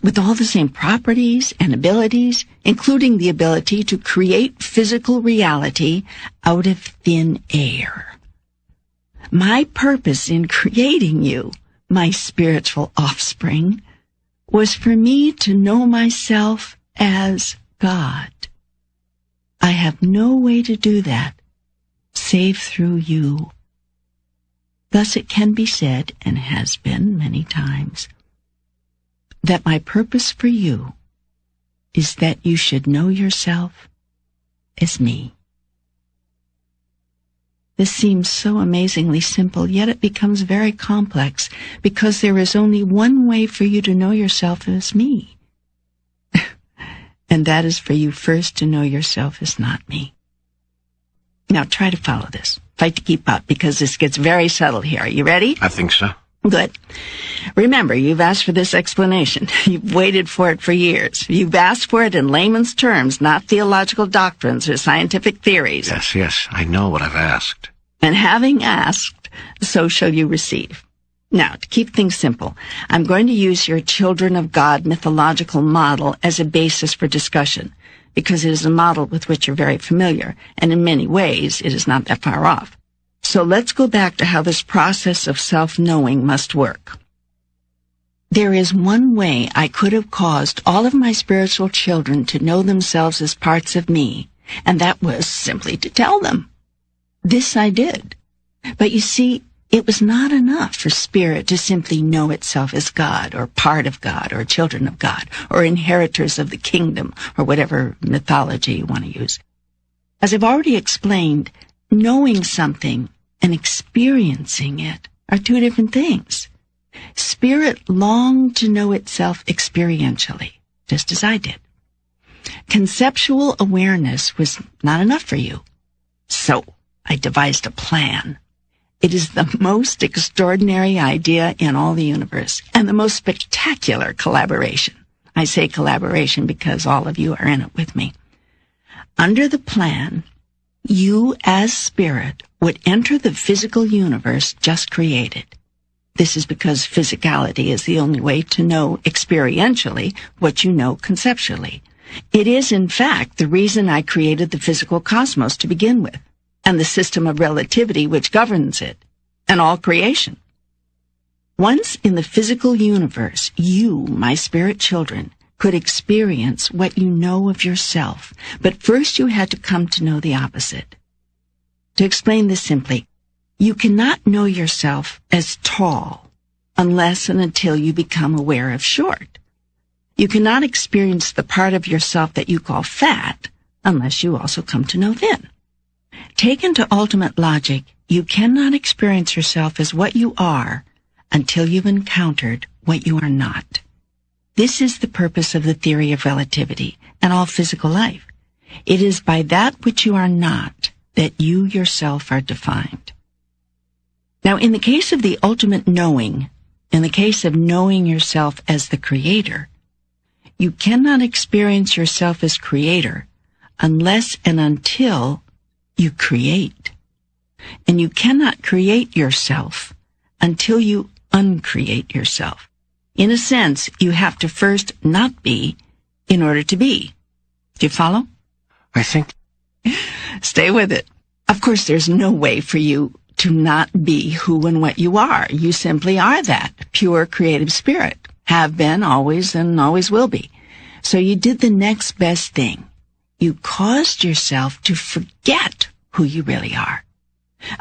with all the same properties and abilities, including the ability to create physical reality out of thin air. My purpose in creating you, my spiritual offspring, was for me to know myself as God. I have no way to do that save through you. Thus it can be said, and has been many times, that my purpose for you is that you should know yourself as me. This seems so amazingly simple, yet it becomes very complex, because there is only one way for you to know yourself as me. And that is for you first to know yourself as not me. Now try to follow this. Fight to keep up, because this gets very subtle here. Are you ready? I think so. Good. Remember, you've asked for this explanation. You've waited for it for years. You've asked for it in layman's terms, not theological doctrines or scientific theories. Yes, I know what I've asked. And having asked, so shall you receive. Now, to keep things simple, I'm going to use your Children of God mythological model as a basis for discussion, because it is a model with which you're very familiar, and in many ways it is not that far off. So let's go back to how this process of self-knowing must work. There is one way I could have caused all of my spiritual children to know themselves as parts of me, and that was simply to tell them. This I did. But you see, it was not enough for spirit to simply know itself as God, or part of God, or children of God, or inheritors of the kingdom, or whatever mythology you want to use. As I've already explained, knowing something and experiencing it are two different things. Spirit longed to know itself experientially, just as I did. Conceptual awareness was not enough for you. So I devised a plan. It is the most extraordinary idea in all the universe, and the most spectacular collaboration. I say collaboration because all of you are in it with me. Under the plan, you as spirit would enter the physical universe just created. This is because physicality is the only way to know experientially what you know conceptually. It is, in fact, the reason I created the physical cosmos to begin with, and the system of relativity which governs it, and all creation. Once in the physical universe, you, my spirit children, could experience what you know of yourself, but first you had to come to know the opposite. To explain this simply, you cannot know yourself as tall unless and until you become aware of short. You cannot experience the part of yourself that you call fat unless you also come to know thin. Taken to ultimate logic, you cannot experience yourself as what you are until you've encountered what you are not. This is the purpose of the theory of relativity and all physical life. It is by that which you are not that you yourself are defined. Now, in the case of the ultimate knowing, in the case of knowing yourself as the Creator, you cannot experience yourself as Creator unless and until you create. And you cannot create yourself until you uncreate yourself. In a sense, you have to first not be in order to be. Do you follow? I think... Stay with it. Of course, there's no way for you to not be who and what you are. You simply are that, pure creative spirit. Have been, always, and always will be. So you did the next best thing. You caused yourself to forget who you really are.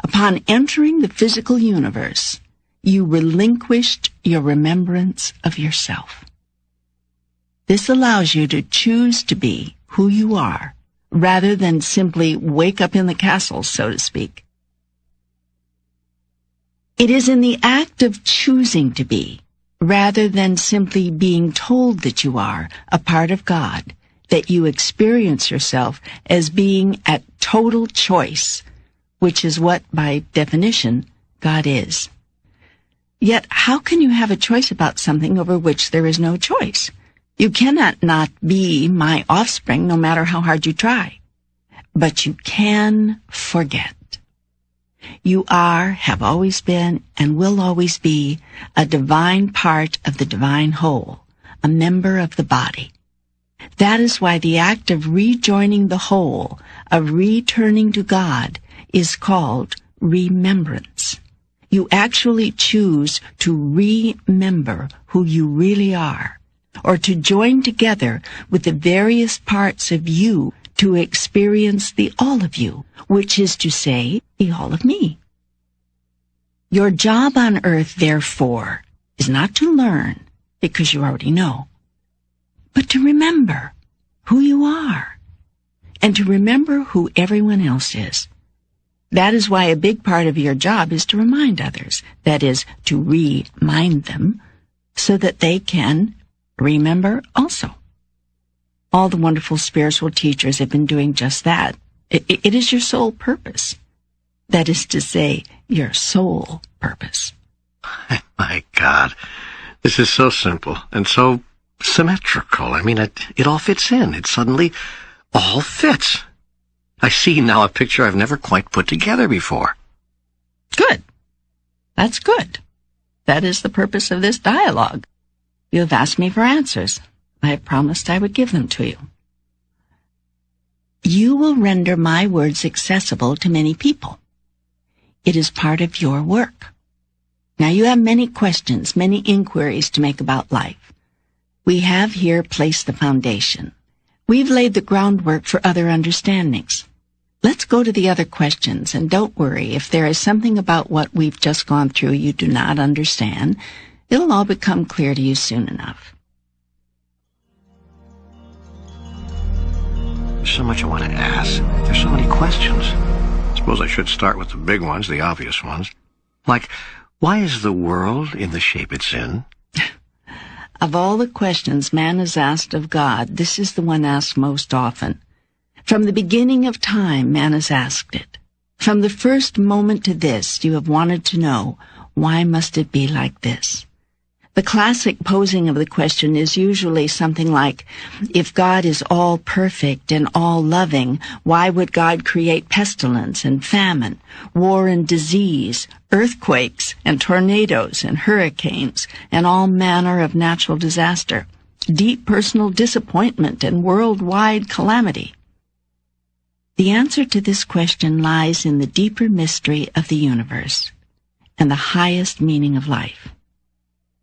Upon entering the physical universe, you relinquished your remembrance of yourself. This allows you to choose to be who you are, rather than simply wake up in the castle, so to speak. It is in the act of choosing to be, rather than simply being told that you are a part of God, that you experience yourself as being at total choice, which is what, by definition, God is. Yet, how can you have a choice about something over which there is no choice? You cannot not be my offspring, no matter how hard you try. But you can forget. You are, have always been, and will always be a divine part of the divine whole, a member of the body. That is why the act of rejoining the whole, of returning to God, is called remembrance. You actually choose to remember who you really are, or to join together with the various parts of you to experience the all of you, which is to say, the all of me. Your job on earth, therefore, is not to learn, because you already know, but to remember who you are, and to remember who everyone else is. That is why a big part of your job is to remind others, that is, to remind them, so that they can remember also. All the wonderful spiritual teachers have been doing just that. It is your sole purpose. That is to say, your sole purpose. My God, this is so simple and so symmetrical. I mean, it all fits in. It suddenly all fits. I see now a picture I've never quite put together before. Good. That's good. That is the purpose of this dialogue. You have asked me for answers. I have promised I would give them to you. You will render my words accessible to many people. It is part of your work. Now you have many questions, many inquiries to make about life. We have here placed the foundation. We've laid the groundwork for other understandings. Let's go to the other questions, and don't worry, if there is something about what we've just gone through you do not understand, it'll all become clear to you soon enough. There's so much I want to ask. There's so many questions. I suppose I should start with the big ones, the obvious ones. Like, why is the world in the shape it's in? Of all the questions man has asked of God, this is the one asked most often. From the beginning of time, man has asked it. From the first moment to this, you have wanted to know, why must it be like this? The classic posing of the question is usually something like, if God is all perfect and all loving, why would God create pestilence and famine, war and disease, earthquakes and tornadoes and hurricanes, and all manner of natural disaster, deep personal disappointment and worldwide calamity? The answer to this question lies in the deeper mystery of the universe and the highest meaning of life.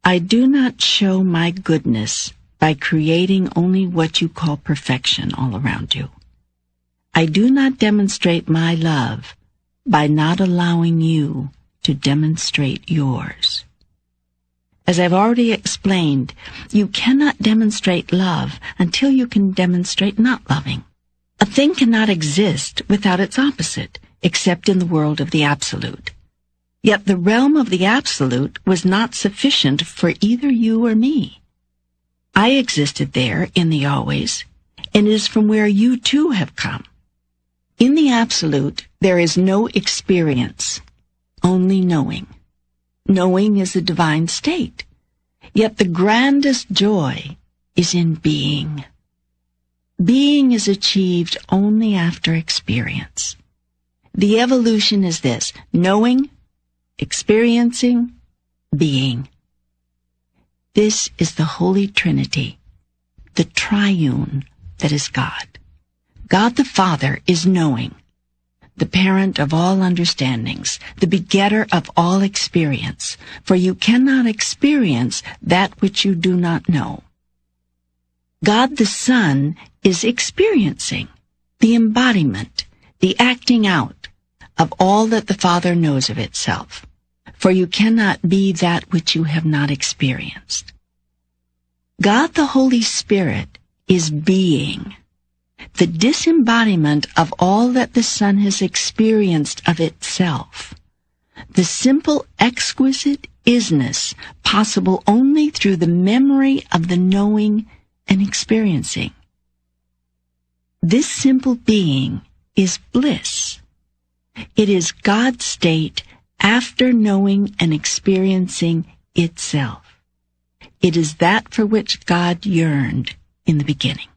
I do not show my goodness by creating only what you call perfection all around you. I do not demonstrate my love by not allowing you to demonstrate yours. As I've already explained, you cannot demonstrate love until you can demonstrate not loving. A thing cannot exist without its opposite, except in the world of the absolute. Yet the realm of the absolute was not sufficient for either you or me. I existed there in the always, and it is from where you too have come. In the absolute, there is no experience, only knowing. Knowing is a divine state. Yet the grandest joy is in being. Being is achieved only after experience. The evolution is this: knowing, experiencing, being. This is the Holy Trinity, the triune that is God. God the Father is knowing, the parent of all understandings, the begetter of all experience, for you cannot experience that which you do not know. God the Son is experiencing, the embodiment, the acting out of all that the Father knows of itself, for you cannot be that which you have not experienced. God the Holy Spirit is being, the disembodiment of all that the Son has experienced of itself, the simple, exquisite isness possible only through the memory of the knowing and experiencing. This simple being is bliss. It is God's state after knowing and experiencing itself. It is that for which God yearned in the beginning.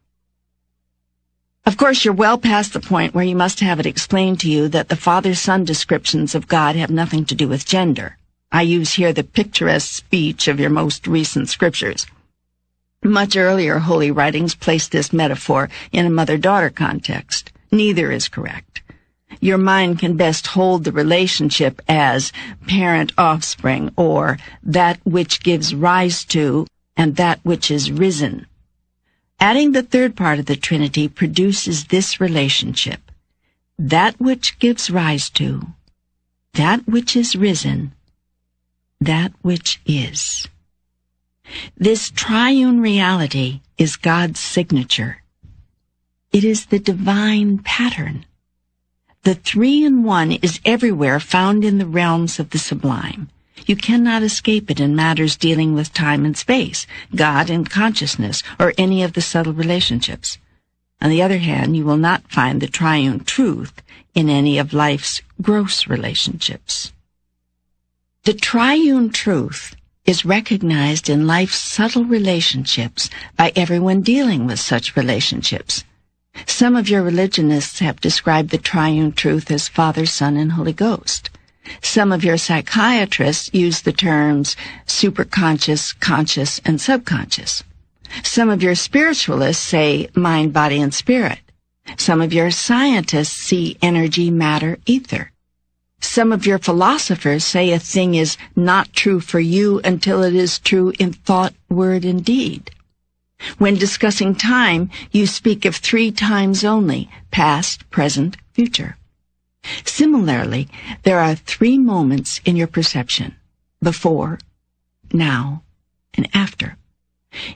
Of course, you're well past the point where you must have it explained to you that the Father-Son descriptions of God have nothing to do with gender. I use here the picturesque speech of your most recent scriptures. Much earlier holy writings placed this metaphor in a mother-daughter context. Neither is correct. Your mind can best hold the relationship as parent-offspring, or that which gives rise to and that which is risen. Adding the third part of the Trinity produces this relationship: that which gives rise to, that which is risen, that which is. This triune reality is God's signature. It is the divine pattern. The three-in-one is everywhere found in the realms of the sublime. You cannot escape it in matters dealing with time and space, God and consciousness, or any of the subtle relationships. On the other hand, you will not find the triune truth in any of life's gross relationships. The triune truth is recognized in life's subtle relationships by everyone dealing with such relationships. Some of your religionists have described the triune truth as Father, Son, and Holy Ghost. Some of your psychiatrists use the terms superconscious, conscious, and subconscious. Some of your spiritualists say mind, body, and spirit. Some of your scientists see energy, matter, ether. Some of your philosophers say a thing is not true for you until it is true in thought, word, and deed. When discussing time, you speak of 3 times only: past, present, future. Similarly, there are 3 moments in your perception: before, now, and after.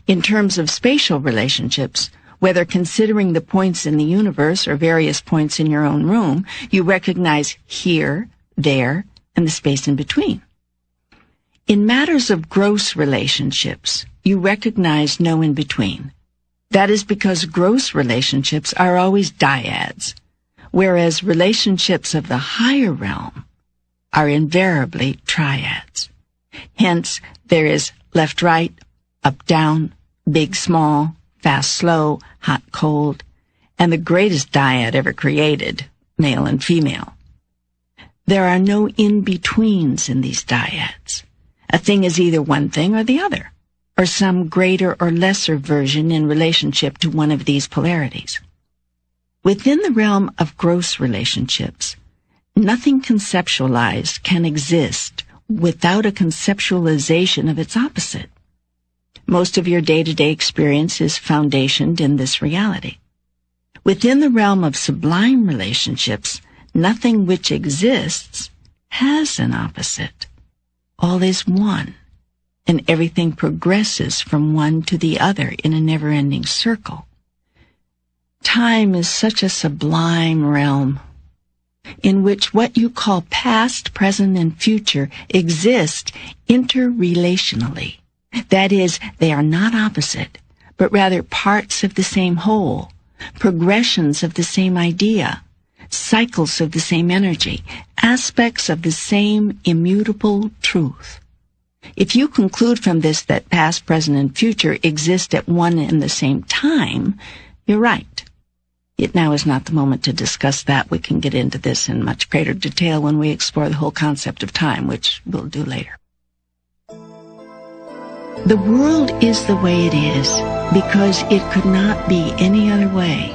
In terms of spatial relationships, whether considering the points in the universe or various points in your own room, you recognize here, there, and the space in between. In matters of gross relationships, you recognize no in-between. That is because gross relationships are always dyads, whereas relationships of the higher realm are invariably triads. Hence, there is left-right, up-down, big-small, fast-slow, hot-cold, and the greatest dyad ever created, male and female. There are no in-betweens in these dyads. A thing is either one thing or the other, or some greater or lesser version in relationship to one of these polarities. Within the realm of gross relationships, nothing conceptualized can exist without a conceptualization of its opposite. Most of your day-to-day experience is foundationed in this reality. Within the realm of sublime relationships, nothing which exists has an opposite. All is one, and everything progresses from one to the other in a never-ending circle. Time is such a sublime realm in which what you call past, present, and future exist interrelationally. That is, they are not opposite, but rather parts of the same whole, progressions of the same idea, cycles of the same energy, aspects of the same immutable truth. If you conclude from this that past, present, and future exist at one and the same time, you're right. Yet now is not the moment to discuss that. We can get into this in much greater detail when we explore the whole concept of time, which we'll do later. The world is the way it is because it could not be any other way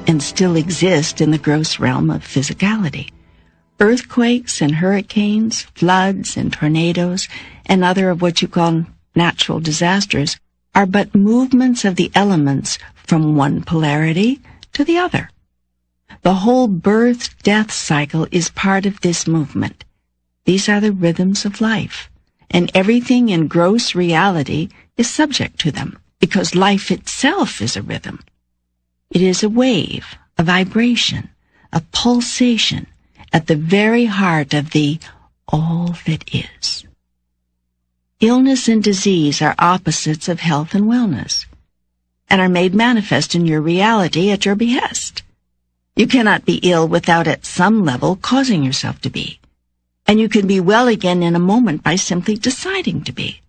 and still exist in the gross realm of physicality. Earthquakes and hurricanes, floods and tornadoes, and other of what you call natural disasters are but movements of the elements from one polarity to the other. The whole birth-death cycle is part of this movement. These are the rhythms of life, and everything in gross reality is subject to them, because life itself is a rhythm. It is a wave, a vibration, a pulsation at the very heart of the all that is. Illness and disease are opposites of health and wellness, and are made manifest in your reality at your behest. You cannot be ill without at some level causing yourself to be, and you can be well again in a moment by simply deciding to be.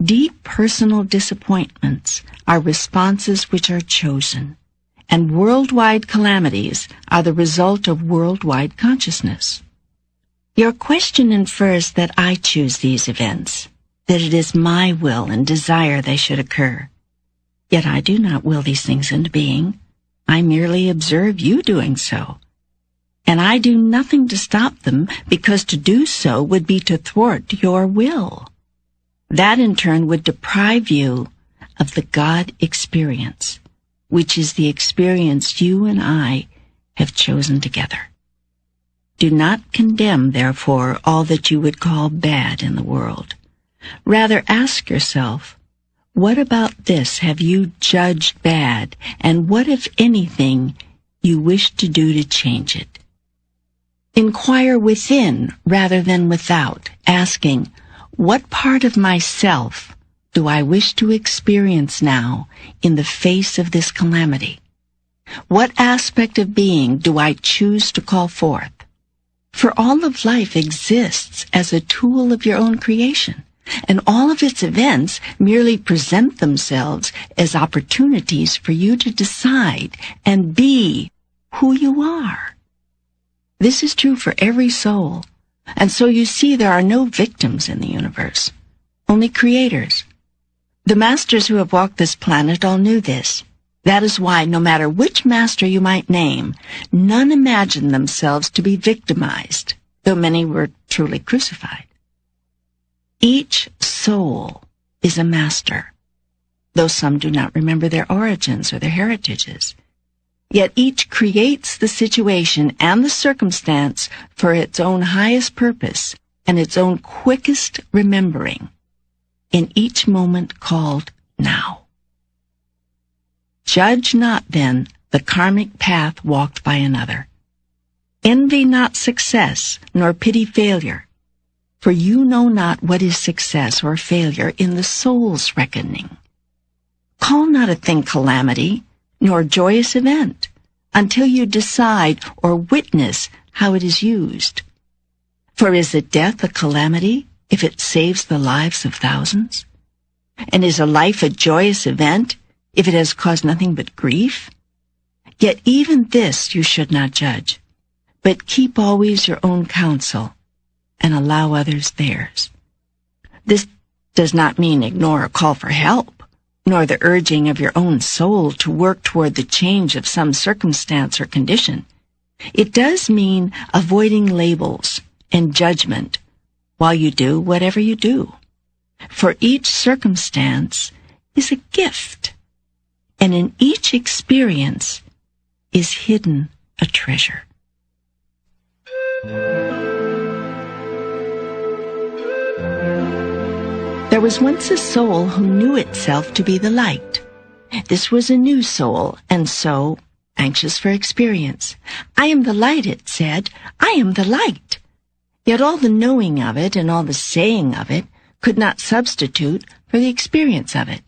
Deep personal disappointments are responses which are chosen, and worldwide calamities are the result of worldwide consciousness. Your question infers that I choose these events, that it is my will and desire they should occur. Yet I do not will these things into being. I merely observe you doing so. And I do nothing to stop them, because to do so would be to thwart your will. That in turn would deprive you of the God experience, which is the experience you and I have chosen together. Do not condemn, therefore, all that you would call bad in the world. Rather ask yourself, what about this have you judged bad, and what, if anything, you wish to do to change it? Inquire within rather than without, asking, what part of myself do I wish to experience now in the face of this calamity? What aspect of being do I choose to call forth? For all of life exists as a tool of your own creation, and all of its events merely present themselves as opportunities for you to decide and be who you are. This is true for every soul, and so you see there are no victims in the universe, only creators. The masters who have walked this planet all knew this. That is why, no matter which master you might name, none imagined themselves to be victimized, though many were truly crucified. Each soul is a master, though some do not remember their origins or their heritages. Yet each creates the situation and the circumstance for its own highest purpose and its own quickest remembering, in each moment called now. Judge not, then, the karmic path walked by another. Envy not success, nor pity failure, for you know not what is success or failure in the soul's reckoning. Call not a thing calamity, nor joyous event, until you decide or witness how it is used. For is a death a calamity if it saves the lives of thousands? And is a life a joyous event if it has caused nothing but grief? Yet even this you should not judge, but keep always your own counsel and allow others theirs. This does not mean ignore a call for help, nor the urging of your own soul to work toward the change of some circumstance or condition. It does mean avoiding labels and judgment while you do whatever you do. For each circumstance is a gift, and in each experience is hidden a treasure. There was once a soul who knew itself to be the light. This was a new soul, and so anxious for experience. I am the light, it said. I am the light. Yet all the knowing of it and all the saying of it could not substitute for the experience of it.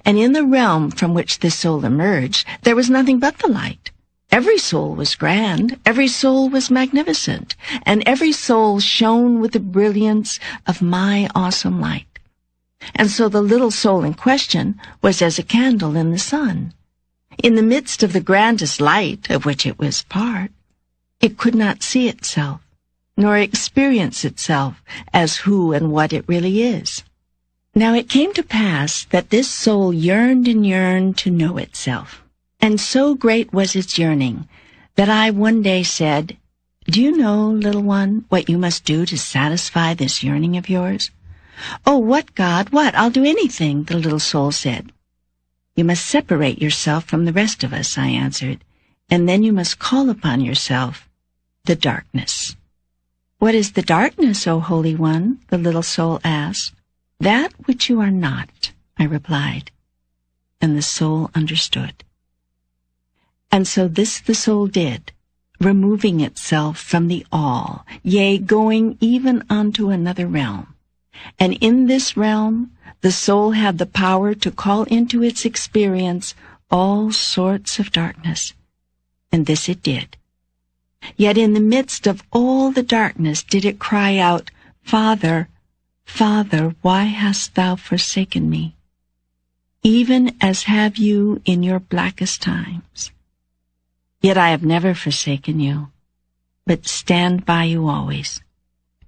And in the realm from which this soul emerged, there was nothing but the light. Every soul was grand, every soul was magnificent, and every soul shone with the brilliance of my awesome light. And so the little soul in question was as a candle in the sun. In the midst of the grandest light of which it was part, it could not see itself, nor experience itself as who and what it really is. Now it came to pass that this soul yearned and yearned to know itself, and so great was its yearning that I one day said, "Do you know, little one, what you must do to satisfy this yearning of yours?" "Oh, what, God, what? I'll do anything," the little soul said. "You must separate yourself from the rest of us," I answered, and then you must call upon yourself the darkness. What is the darkness, O Holy One? The little soul asked. That which you are not, I replied, and the soul understood. And so this the soul did, removing itself from the all, yea, going even unto another realm. And in this realm, the soul had the power to call into its experience all sorts of darkness, and this it did. Yet in the midst of all the darkness did it cry out, Father, Father, why hast thou forsaken me? Even as have you in your blackest times. Yet I have never forsaken you, but stand by you always,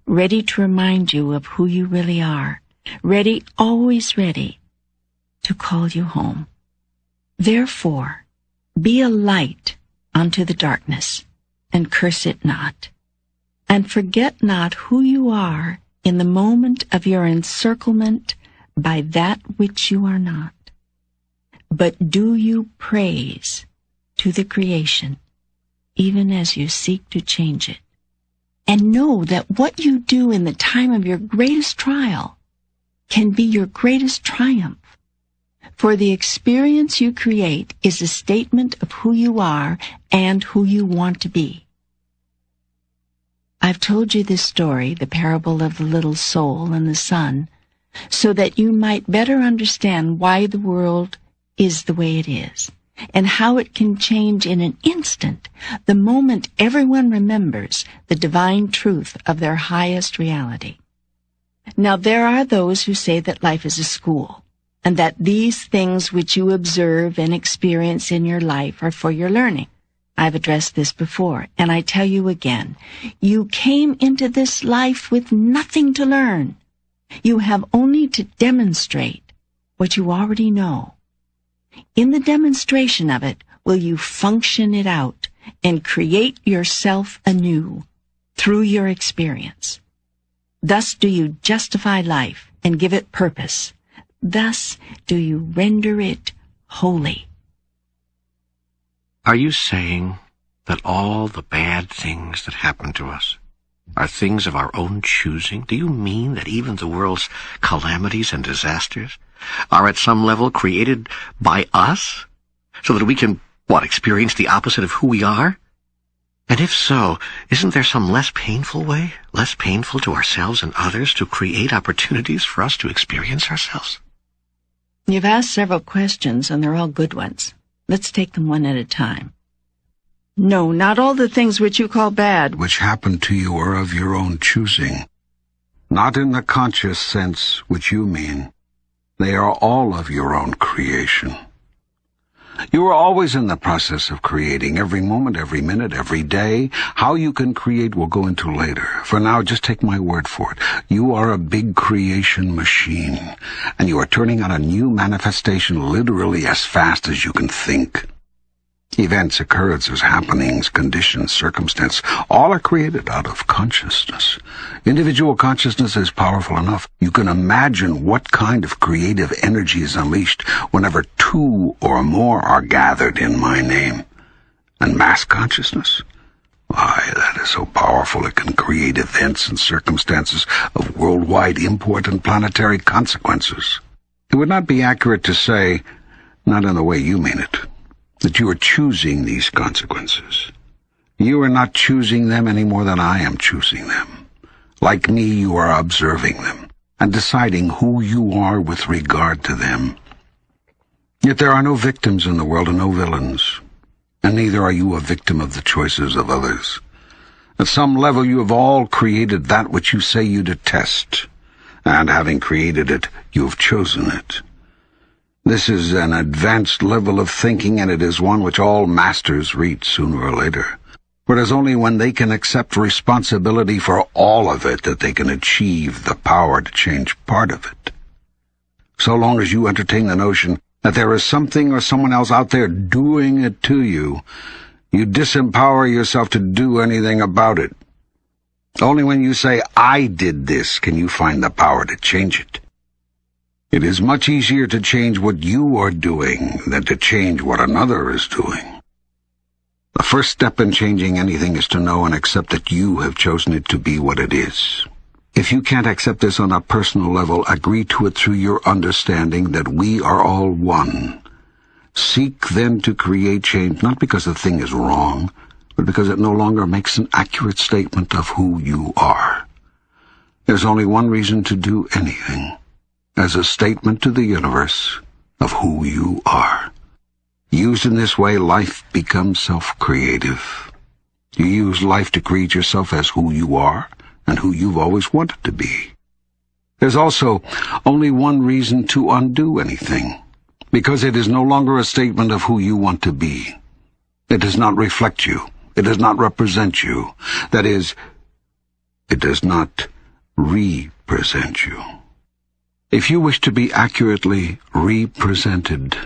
ready to remind you of who you really are, ready, always ready, to call you home. Therefore, be a light unto the darkness, and curse it not, and forget not who you are in the moment of your encirclement by that which you are not. But do you praise to the creation, even as you seek to change it. And know that what you do in the time of your greatest trial can be your greatest triumph. For the experience you create is a statement of who you are and who you want to be. I've told you this story, the parable of the little soul and the sun, so that you might better understand why the world is the way it is, and how it can change in an instant the moment everyone remembers the divine truth of their highest reality. Now there are those who say that life is a school, and that these things which you observe and experience in your life are for your learning. I've addressed this before, and I tell you again, you came into this life with nothing to learn. You have only to demonstrate what you already know. In the demonstration of it, will you function it out and create yourself anew through your experience. Thus do you justify life and give it purpose. Thus do you render it holy. Are you saying that all the bad things that happen to us are things of our own choosing? Do you mean that even the world's calamities and disasters are at some level created by us, so that we can, experience the opposite of who we are? And if so, isn't there some less painful way, less painful to ourselves and others, to create opportunities for us to experience ourselves? You've asked several questions, and they're all good ones. Let's take them one at a time. No, not all the things which you call bad, which happen to you, are of your own choosing. Not in the conscious sense which you mean. They are all of your own creation. You are always in the process of creating, every moment, every minute, every day. How you can create we'll go into later. For now, just take my word for it. You are a big creation machine, and you are turning out a new manifestation literally as fast as you can think. Events, occurrences, happenings, conditions, circumstance, all are created out of consciousness. Individual consciousness is powerful enough. You can imagine what kind of creative energy is unleashed whenever two or more are gathered in my name. And mass consciousness? Why, that is so powerful it can create events and circumstances of worldwide import and planetary consequences. It would not be accurate to say, not in the way you mean it, that you are choosing these consequences. You are not choosing them any more than I am choosing them. Like me, you are observing them and deciding who you are with regard to them. Yet there are no victims in the world and no villains, and neither are you a victim of the choices of others. At some level you have all created that which you say you detest, and having created it, you have chosen it. This is an advanced level of thinking, and it is one which all masters reach sooner or later. For it is only when they can accept responsibility for all of it that they can achieve the power to change part of it. So long as you entertain the notion that there is something or someone else out there doing it to you, you disempower yourself to do anything about it. Only when you say, I did this, can you find the power to change it. It is much easier to change what you are doing than to change what another is doing. The first step in changing anything is to know and accept that you have chosen it to be what it is. If you can't accept this on a personal level, agree to it through your understanding that we are all one. Seek then to create change, not because the thing is wrong, but because it no longer makes an accurate statement of who you are. There's only one reason to do anything, as a statement to the universe of who you are. Used in this way, life becomes self-creative. You use life to create yourself as who you are and who you've always wanted to be. There's also only one reason to undo anything, because it is no longer a statement of who you want to be. It does not reflect you. It does not represent you. That is, it does not represent you. If you wish to be accurately represented,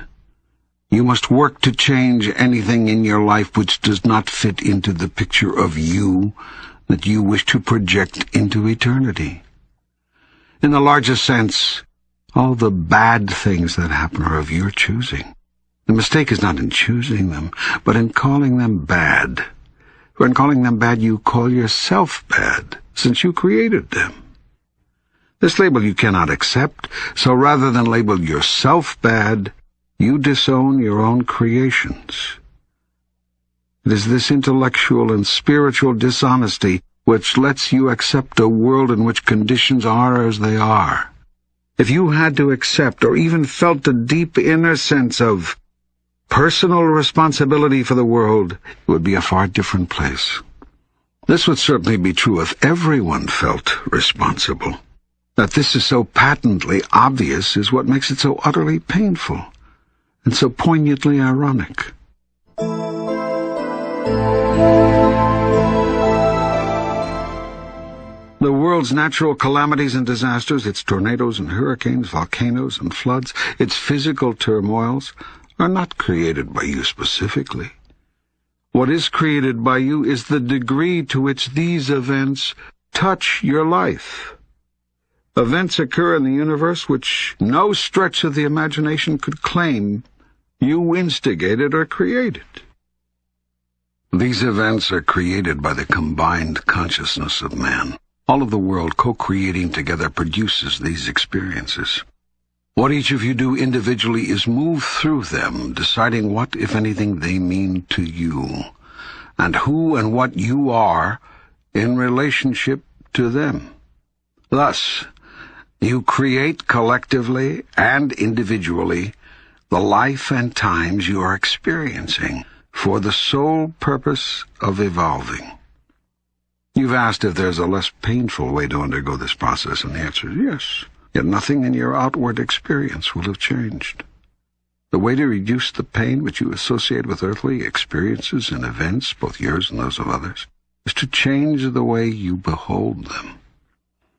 you must work to change anything in your life which does not fit into the picture of you that you wish to project into eternity. In the largest sense, all the bad things that happen are of your choosing. The mistake is not in choosing them, but in calling them bad. For in calling them bad, you call yourself bad, since you created them. This label you cannot accept, so rather than label yourself bad, you disown your own creations. It is this intellectual and spiritual dishonesty which lets you accept a world in which conditions are as they are. If you had to accept or even felt a deep inner sense of personal responsibility for the world, it would be a far different place. This would certainly be true if everyone felt responsible. That this is so patently obvious is what makes it so utterly painful and so poignantly ironic. The world's natural calamities and disasters, its tornadoes and hurricanes, volcanoes and floods, its physical turmoils, are not created by you specifically. What is created by you is the degree to which these events touch your life. Events occur in the universe which no stretch of the imagination could claim you instigated or created. These events are created by the combined consciousness of man. All of the world co-creating together produces these experiences. What each of you do individually is move through them, deciding what, if anything, they mean to you, and who and what you are in relationship to them. Thus, you create collectively and individually the life and times you are experiencing for the sole purpose of evolving. You've asked if there's a less painful way to undergo this process, and the answer is yes. Yet nothing in your outward experience will have changed. The way to reduce the pain which you associate with earthly experiences and events, both yours and those of others, is to change the way you behold them.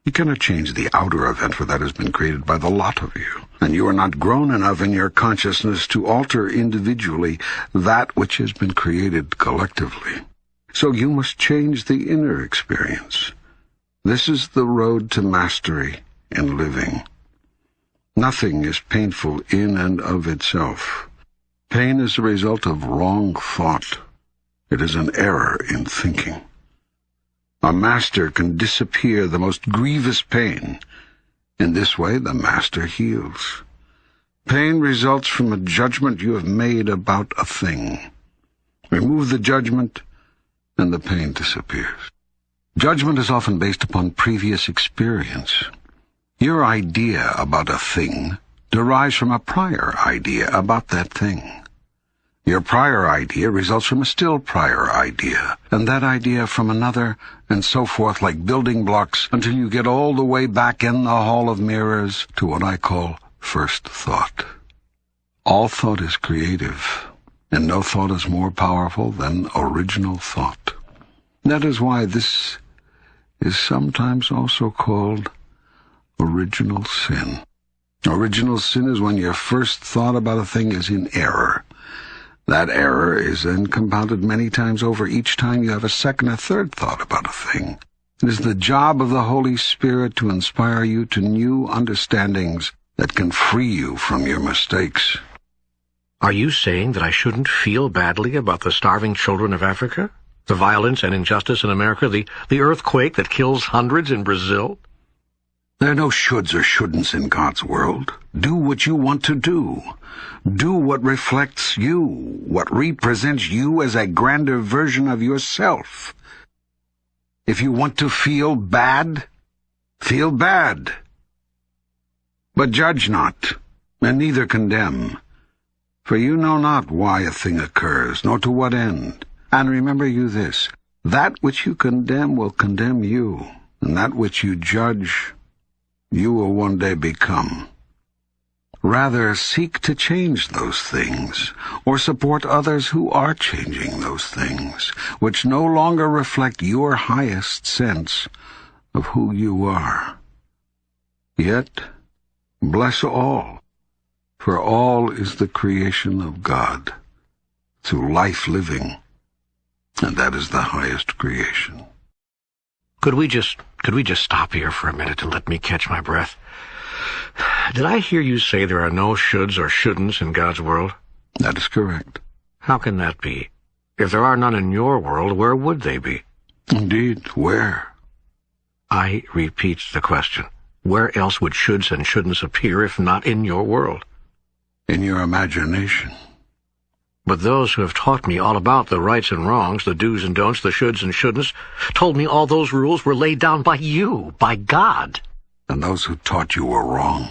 You cannot change the outer event, for that has been created by the lot of you, and you are not grown enough in your consciousness to alter individually that which has been created collectively. So you must change the inner experience. This is the road to mastery in living. Nothing is painful in and of itself. Pain is the result of wrong thought. It is an error in thinking. A master can disappear the most grievous pain. In this way, the master heals. Pain results from a judgment you have made about a thing. Remove the judgment, and the pain disappears. Judgment is often based upon previous experience. Your idea about a thing derives from a prior idea about that thing. Your prior idea results from a still prior idea, and that idea from another, and so forth, like building blocks, until you get all the way back in the Hall of Mirrors to what I call first thought. All thought is creative, and no thought is more powerful than original thought. That is why this is sometimes also called original sin. Original sin is when your first thought about a thing is in error. That error is then compounded many times over each time you have a second or third thought about a thing. It is the job of the Holy Spirit to inspire you to new understandings that can free you from your mistakes. Are you saying that I shouldn't feel badly about the starving children of Africa? The violence and injustice in America? The earthquake that kills hundreds in Brazil? There are no shoulds or shouldn'ts in God's world. Do what you want to do. Do what reflects you, what represents you as a grander version of yourself. If you want to feel bad, feel bad. But judge not, and neither condemn. For you know not why a thing occurs, nor to what end. And remember you this, that which you condemn will condemn you, and that which you judge, you will one day become. Rather, seek to change those things, or support others who are changing those things, which no longer reflect your highest sense of who you are. Yet, bless all, for all is the creation of God, through life living, and that is the highest creation. Could we just stop here for a minute and let me catch my breath? Did I hear you say there are no shoulds or shouldn'ts in God's world? That is correct. How can that be? If there are none in your world, where would they be? Indeed, where? I repeat the question. Where else would shoulds and shouldn'ts appear if not in your world? In your imagination. But those who have taught me all about the rights and wrongs, the do's and don'ts, the shoulds and shouldn'ts, told me all those rules were laid down by you, by God. And those who taught you were wrong.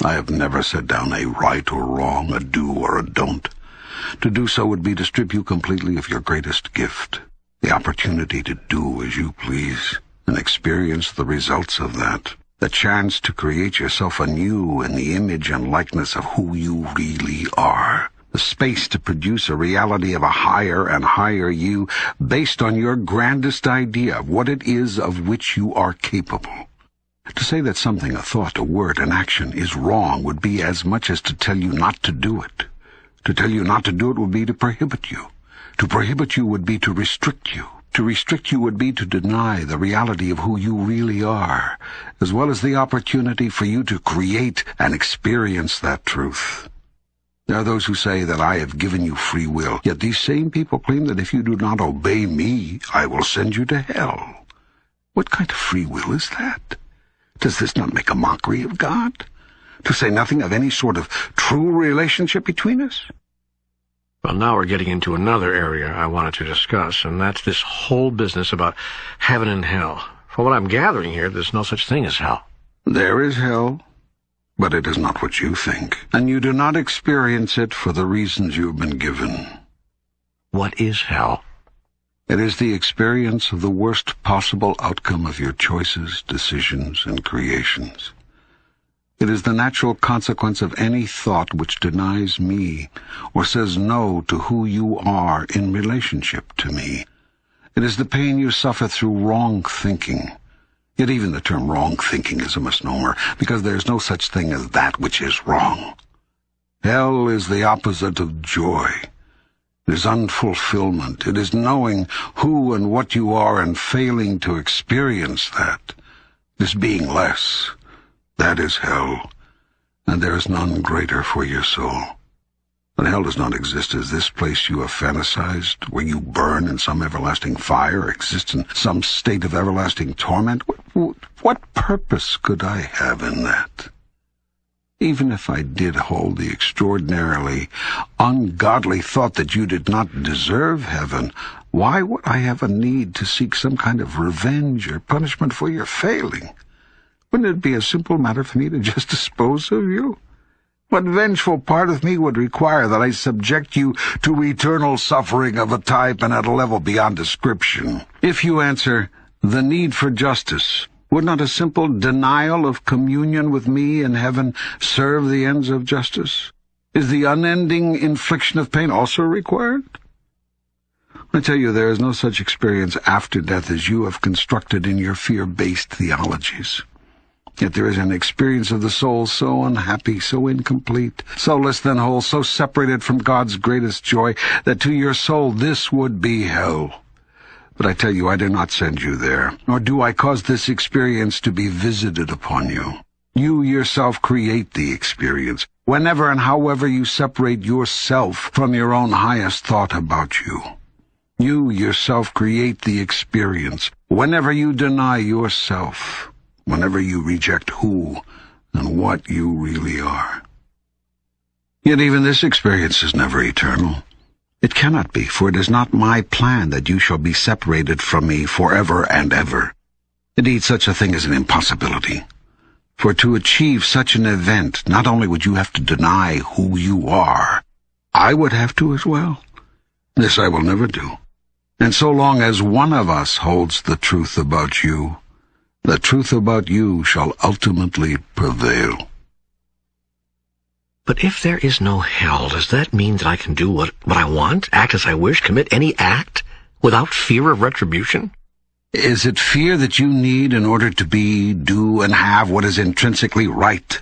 I have never set down a right or wrong, a do or a don't. To do so would be to strip you completely of your greatest gift, the opportunity to do as you please, and experience the results of that, the chance to create yourself anew in the image and likeness of who you really are, the space to produce a reality of a higher and higher you based on your grandest idea of what it is of which you are capable. To say that something, a thought, a word, an action, is wrong would be as much as to tell you not to do it. To tell you not to do it would be to prohibit you. To prohibit you would be to restrict you. To restrict you would be to deny the reality of who you really are, as well as the opportunity for you to create and experience that truth. There are those who say that I have given you free will, yet these same people claim that if you do not obey me, I will send you to hell. What kind of free will is that? Does this not make a mockery of God? To say nothing of any sort of true relationship between us? Well, now we're getting into another area I wanted to discuss, and that's this whole business about heaven and hell. From what I'm gathering here, there's no such thing as hell. There is hell, but it is not what you think, and you do not experience it for the reasons you have been given. What is hell? It is the experience of the worst possible outcome of your choices, decisions, and creations. It is the natural consequence of any thought which denies me or says no to who you are in relationship to me. It is the pain you suffer through wrong thinking. Yet even the term wrong thinking is a misnomer, because there is no such thing as that which is wrong. Hell is the opposite of joy. It is unfulfillment. It is knowing who and what you are and failing to experience that. It is being less. That is hell, and there is none greater for your soul. But hell does not exist as this place you have fantasized, where you burn in some everlasting fire, exist in some state of everlasting torment. What purpose could I have in that? Even if I did hold the extraordinarily ungodly thought that you did not deserve heaven, why would I have a need to seek some kind of revenge or punishment for your failing? Wouldn't it be a simple matter for me to just dispose of you? What vengeful part of me would require that I subject you to eternal suffering of a type and at a level beyond description? If you answer, the need for justice, would not a simple denial of communion with me in heaven serve the ends of justice? Is the unending infliction of pain also required? I tell you, there is no such experience after death as you have constructed in your fear-based theologies. Yet there is an experience of the soul so unhappy, so incomplete, so less than whole, so separated from God's greatest joy, that to your soul this would be hell. But I tell you, I do not send you there, nor do I cause this experience to be visited upon you. You yourself create the experience. whenever and however you separate yourself from your own highest thought about you. You yourself create the experience. Whenever you deny yourself, whenever you reject who and what you really are. Yet even this experience is never eternal. It cannot be, for it is not my plan that you shall be separated from me forever and ever. Indeed, such a thing is an impossibility. For to achieve such an event, not only would you have to deny who you are, I would have to as well. This I will never do. And so long as one of us holds the truth about you, the truth about you shall ultimately prevail. But if there is no hell, does that mean that I can do what I want, act as I wish, commit any act, without fear of retribution? Is it fear that you need in order to be, do, and have what is intrinsically right?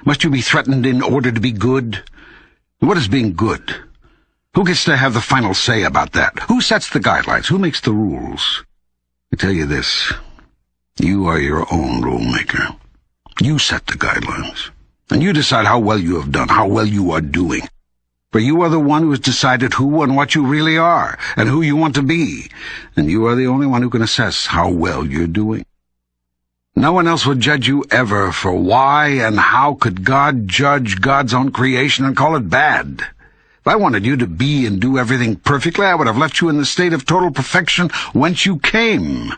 Must you be threatened in order to be good? What is being good? Who gets to have the final say about that? Who sets the guidelines? Who makes the rules? I tell you this, you are your own rule maker. You set the guidelines, and you decide how well you have done, how well you are doing. For you are the one who has decided who and what you really are, and who you want to be, and you are the only one who can assess how well you're doing. No one else would judge you ever, for why and how could God judge God's own creation and call it bad? If I wanted you to be and do everything perfectly, I would have left you in the state of total perfection whence you came.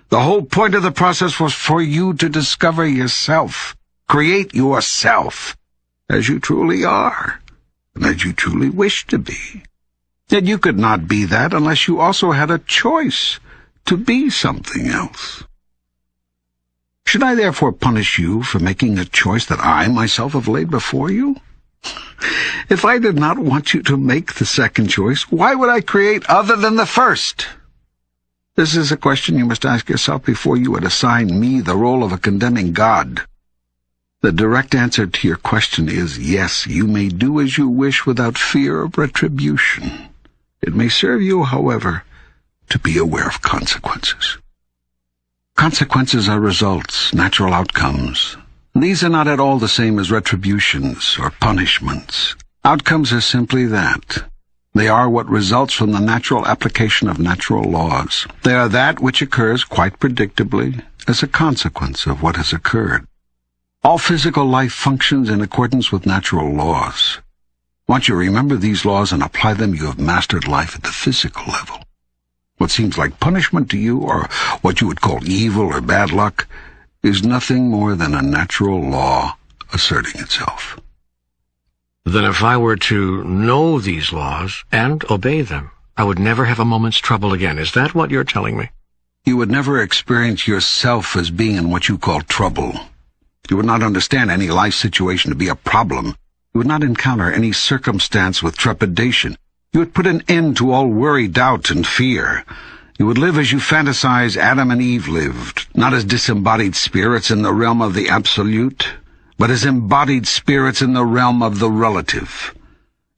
The whole point of the process was for you to discover yourself, create yourself, as you truly are, and as you truly wish to be. Yet you could not be that unless you also had a choice to be something else. Should I therefore punish you for making a choice that I myself have laid before you? If I did not want you to make the second choice, why would I create other than the first? This is a question you must ask yourself before you would assign me the role of a condemning God. The direct answer to your question is yes, you may do as you wish without fear of retribution. It may serve you, however, to be aware of consequences. Consequences are results, natural outcomes. These are not at all the same as retributions or punishments. Outcomes are simply that. They are what results from the natural application of natural laws. They are that which occurs quite predictably as a consequence of what has occurred. All physical life functions in accordance with natural laws. Once you remember these laws and apply them, you have mastered life at the physical level. What seems like punishment to you, or what you would call evil or bad luck, is nothing more than a natural law asserting itself. Then if I were to know these laws and obey them, I would never have a moment's trouble again. Is that what you're telling me? You would never experience yourself as being in what you call trouble. You would not understand any life situation to be a problem. You would not encounter any circumstance with trepidation. You would put an end to all worry, doubt, and fear. You would live as you fantasize Adam and Eve lived, not as disembodied spirits in the realm of the absolute, but as embodied spirits in the realm of the relative.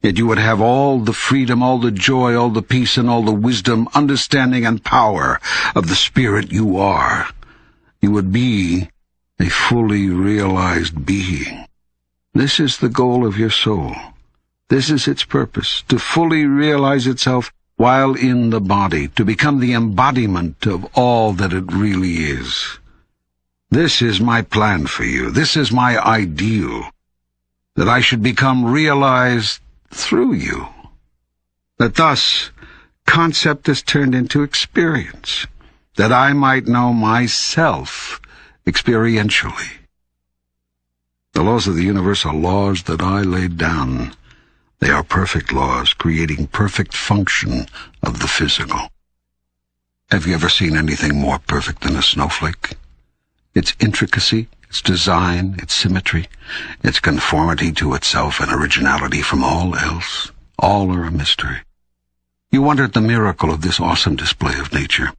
Yet you would have all the freedom, all the joy, all the peace, and all the wisdom, understanding, and power of the spirit you are. You would be a fully realized being. This is the goal of your soul. This is its purpose, to fully realize itself while in the body, to become the embodiment of all that it really is. This is my plan for you. This is my ideal, that I should become realized through you. That thus, concept is turned into experience, that I might know myself experientially. The laws of the universe are laws that I laid down. They are perfect laws, creating perfect function of the physical. Have you ever seen anything more perfect than a snowflake? Its intricacy, its design, its symmetry, its conformity to itself and originality from all else, all are a mystery. You wonder at the miracle of this awesome display of nature.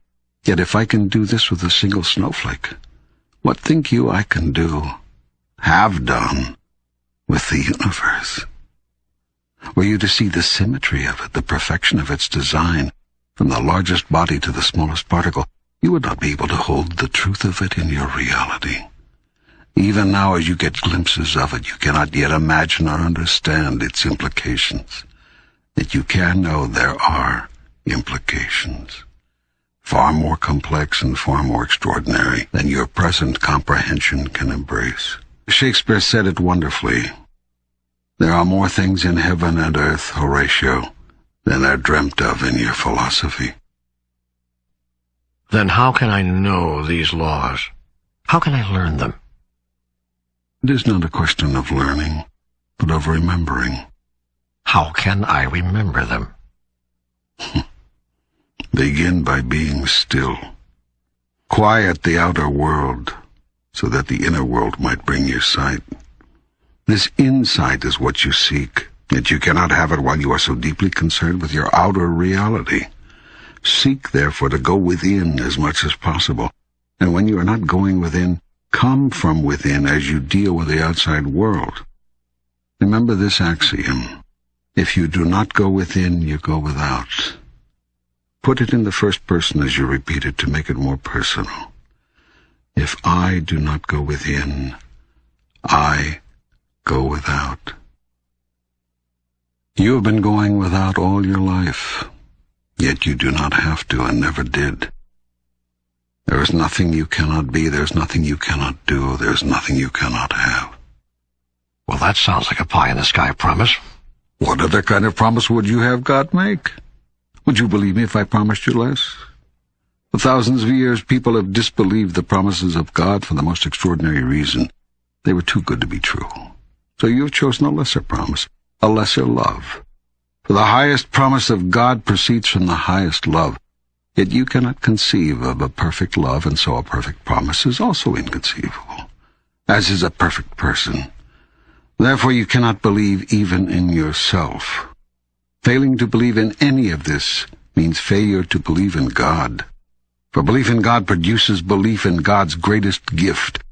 Yet if I can do this with a single snowflake, what think you I can do, have done, with the universe? Were you to see the symmetry of it, the perfection of its design, from the largest body to the smallest particle, you would not be able to hold the truth of it in your reality. Even now, as you get glimpses of it, you cannot yet imagine or understand its implications. Yet you can know there are implications, far more complex and far more extraordinary than your present comprehension can embrace. Shakespeare said it wonderfully. There are more things in heaven and earth, Horatio, than are dreamt of in your philosophy. Then how can I know these laws? How can I learn them? It is not a question of learning, but of remembering. How can I remember them? Begin by being still. Quiet the outer world, so that the inner world might bring you sight. This insight is what you seek, yet you cannot have it while you are so deeply concerned with your outer reality. Seek, therefore, to go within as much as possible, and when you are not going within, come from within as you deal with the outside world. Remember this axiom: if you do not go within, you go without. Put it in the first person as you repeat it to make it more personal. If I do not go within, I go without. You have been going without all your life, yet you do not have to and never did. There is nothing you cannot be, there is nothing you cannot do, there is nothing you cannot have. Well, that sounds like a pie-in-the-sky promise. What other kind of promise would you have God make? Would you believe me if I promised you less? For thousands of years, people have disbelieved the promises of God for the most extraordinary reason. They were too good to be true. So you have chosen a lesser promise, a lesser love. For the highest promise of God proceeds from the highest love. Yet you cannot conceive of a perfect love, and so a perfect promise is also inconceivable, as is a perfect person. Therefore you cannot believe even in yourself. Failing to believe in any of this means failure to believe in God. For belief in God produces belief in God's greatest gift,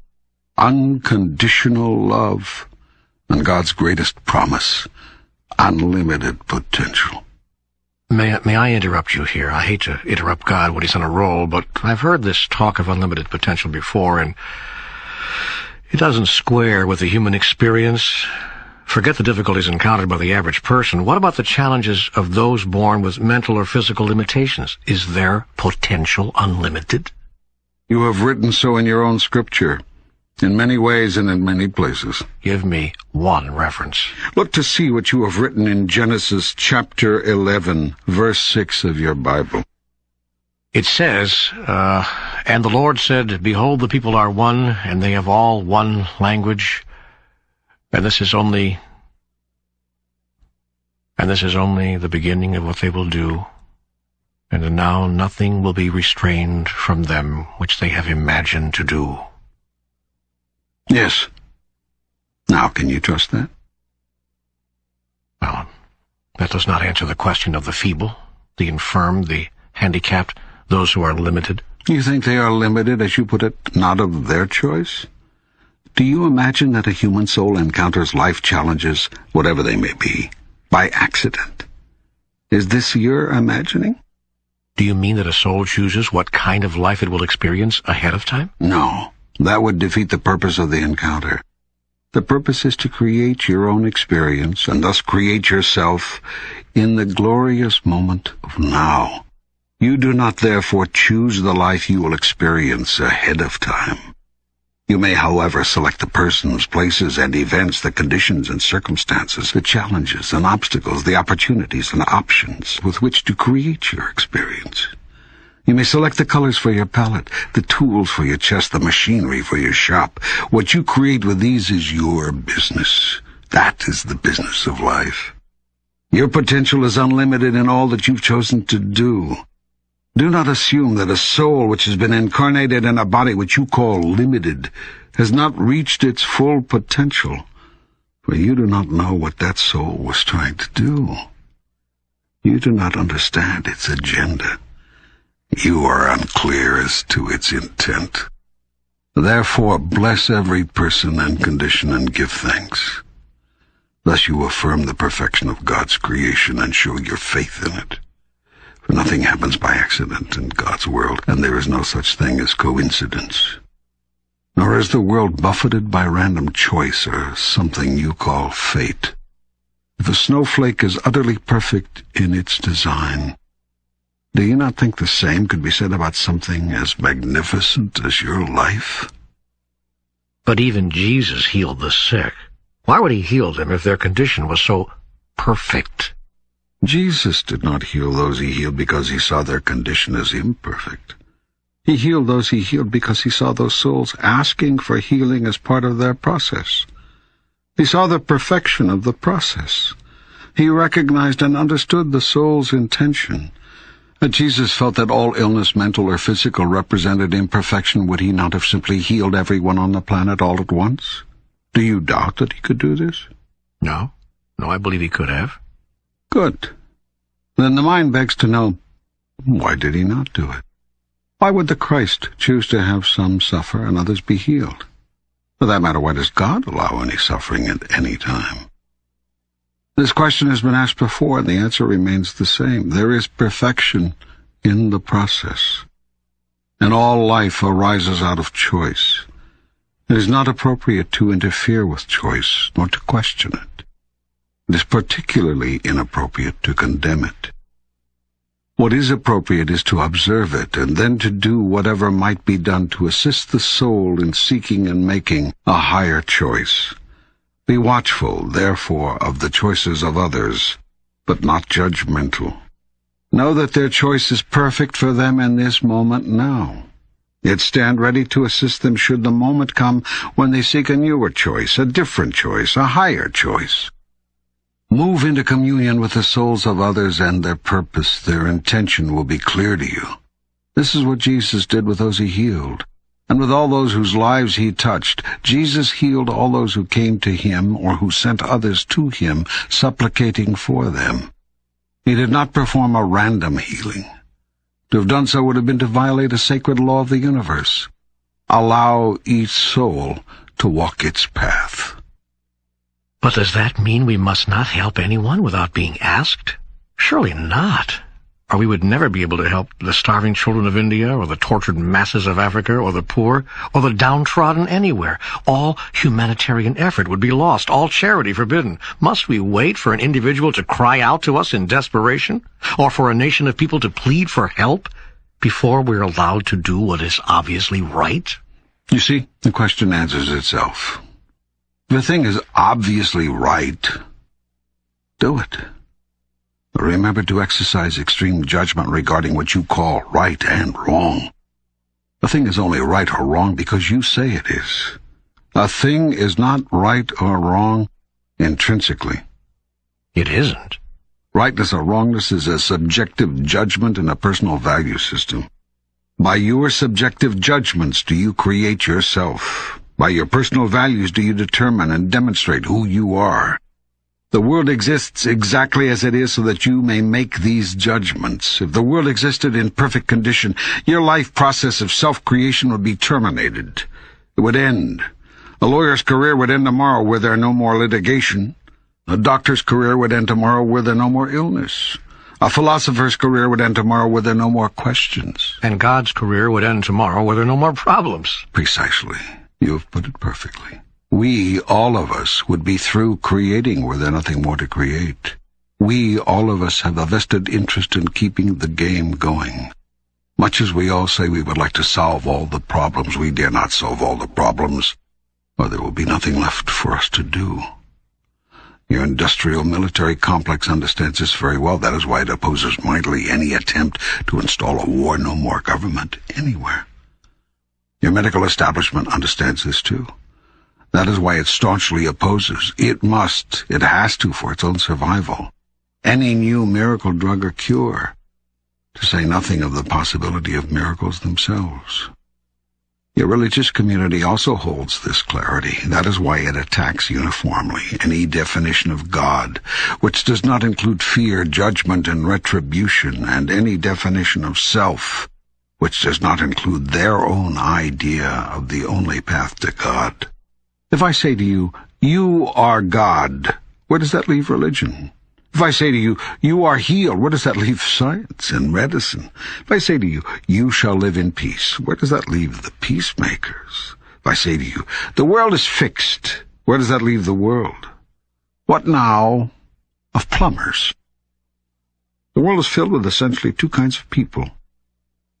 unconditional love, and God's greatest promise, unlimited potential. May I interrupt you here? I hate to interrupt God when he's on a roll, but I've heard this talk of unlimited potential before, and it doesn't square with the human experience. Forget the difficulties encountered by the average person. What about the challenges of those born with mental or physical limitations? Is their potential unlimited? You have written so in your own scripture, in many ways and in many places. Give me one reference. Look to see what you have written in Genesis chapter 11, verse 6 of your Bible. It says, and the Lord said, behold, the people are one, and they have all one language, and this is only the beginning of what they will do, and now nothing will be restrained from them which they have imagined to do. Yes. Now, can you trust that? Well, that does not answer the question of the feeble, the infirm, the handicapped, those who are limited. You think they are limited, as you put it, not of their choice? Do you imagine that a human soul encounters life challenges, whatever they may be, by accident? Is this your imagining? Do you mean that a soul chooses what kind of life it will experience ahead of time? No. That would defeat the purpose of the encounter. The purpose is to create your own experience, and thus create yourself in the glorious moment of now. You do not therefore choose the life you will experience ahead of time. You may, however, select the persons, places, and events, the conditions and circumstances, the challenges and obstacles, the opportunities and options with which to create your experience. You may select the colors for your palette, the tools for your chest, the machinery for your shop. What you create with these is your business. That is the business of life. Your potential is unlimited in all that you've chosen to do. Do not assume that a soul which has been incarnated in a body which you call limited has not reached its full potential, for you do not know what that soul was trying to do. You do not understand its agenda. You are unclear as to its intent. Therefore, bless every person and condition and give thanks. Thus you affirm the perfection of God's creation and show your faith in it. For nothing happens by accident in God's world, and there is no such thing as coincidence. nor is the world buffeted by random choice or something you call fate. If a snowflake is utterly perfect in its design, do you not think the same could be said about something as magnificent as your life? But even Jesus healed the sick. Why would he heal them if their condition was so perfect? Jesus did not heal those he healed because he saw their condition as imperfect. He healed those he healed because he saw those souls asking for healing as part of their process. He saw the perfection of the process. He recognized and understood the soul's intention. Had Jesus felt that all illness, mental or physical, represented imperfection, would he not have simply healed everyone on the planet all at once? Do you doubt that he could do this? No, I believe he could have. Good. Then the mind begs to know, why did he not do it? Why would the Christ choose to have some suffer and others be healed? For that matter, why does God allow any suffering at any time? This question has been asked before, and the answer remains the same. There is perfection in the process, and all life arises out of choice. It is not appropriate to interfere with choice, nor to question it. It is particularly inappropriate to condemn it. What is appropriate is to observe it, and then to do whatever might be done to assist the soul in seeking and making a higher choice. Be watchful, therefore, of the choices of others, but not judgmental. Know that their choice is perfect for them in this moment now. Yet stand ready to assist them should the moment come when they seek a newer choice, a different choice, a higher choice. Move into communion with the souls of others, and their purpose, their intention will be clear to you. This is what Jesus did with those he healed. And with all those whose lives he touched, Jesus healed all those who came to him or who sent others to him, supplicating for them. He did not perform a random healing. To have done so would have been to violate a sacred law of the universe. Allow each soul to walk its path. But does that mean we must not help anyone without being asked? Surely not. Or we would never be able to help the starving children of India, or the tortured masses of Africa, or the poor, or the downtrodden anywhere. All humanitarian effort would be lost, all charity forbidden. Must we wait for an individual to cry out to us in desperation, or for a nation of people to plead for help, before we're allowed to do what is obviously right? You see, the question answers itself. If a thing is obviously right, do it. Remember to exercise extreme judgment regarding what you call right and wrong. A thing is only right or wrong because you say it is. A thing is not right or wrong intrinsically. It isn't. Rightness or wrongness is a subjective judgment in a personal value system. By your subjective judgments do you create yourself. By your personal values do you determine and demonstrate who you are. The world exists exactly as it is so that you may make these judgments. If the world existed in perfect condition, your life process of self-creation would be terminated. It would end. A lawyer's career would end tomorrow were there no more litigation. A doctor's career would end tomorrow were there no more illness. A philosopher's career would end tomorrow were there no more questions. And God's career would end tomorrow were there no more problems. Precisely. You have put it perfectly. We, all of us, would be through creating were there nothing more to create. We, all of us, have a vested interest in keeping the game going. Much as we all say we would like to solve all the problems, we dare not solve all the problems, or there will be nothing left for us to do. Your industrial military complex understands this very well. That is why it opposes mightily any attempt to install a war no more government anywhere. Your medical establishment understands this too. That is why it staunchly opposes. It has to for its own survival, any new miracle drug or cure, to say nothing of the possibility of miracles themselves. Your religious community also holds this clarity. That is why it attacks uniformly any definition of God, which does not include fear, judgment, and retribution, and any definition of self, which does not include their own idea of the only path to God. If I say to you, you are God, where does that leave religion? If I say to you, you are healed, where does that leave science and medicine? If I say to you, you shall live in peace, where does that leave the peacemakers? If I say to you, the world is fixed. Where does that leave the world? What now of plumbers? The world is filled with essentially two kinds of people.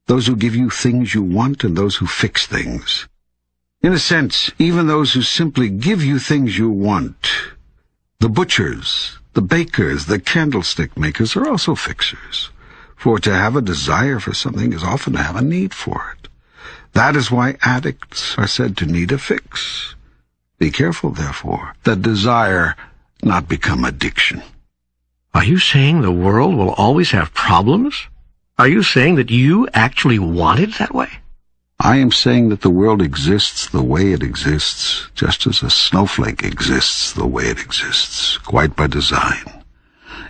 Those who give you things you want and those who fix things. In a sense, even those who simply give you things you want, the butchers, the bakers, the candlestick makers, are also fixers. For to have a desire for something is often to have a need for it. That is why addicts are said to need a fix. Be careful, therefore, that desire not become addiction. Are you saying the world will always have problems? Are you saying that you actually want it that way? I am saying that the world exists the way it exists, just as a snowflake exists the way it exists, quite by design.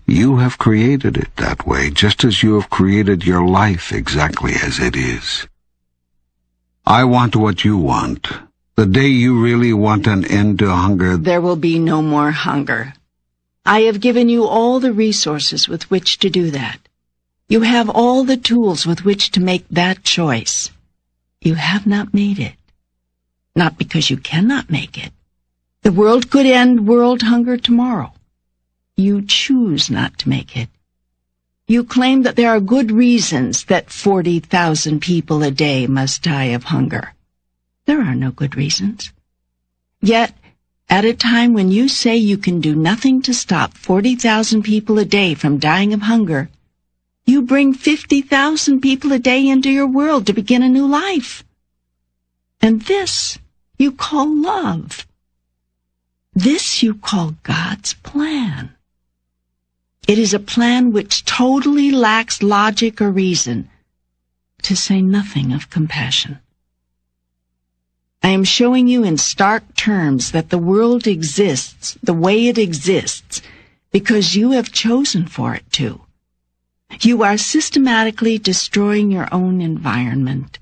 You have created it that way, just as you have created your life exactly as it is. I want what you want. The day you really want an end to hunger, There will be no more hunger. I have given you all the resources with which to do that. You have all the tools with which to make that choice. You have not made it. Not because you cannot make it. The world could end world hunger tomorrow. You choose not to make it. You claim that there are good reasons that 40,000 people a day must die of hunger. There are no good reasons. Yet, at a time when you say you can do nothing to stop 40,000 people a day from dying of hunger, you bring 50,000 people a day into your world to begin a new life. And this you call love. This you call God's plan. It is a plan which totally lacks logic or reason, to say nothing of compassion. I am showing you in stark terms that the world exists the way it exists because you have chosen for it to. You are systematically destroying your own environment,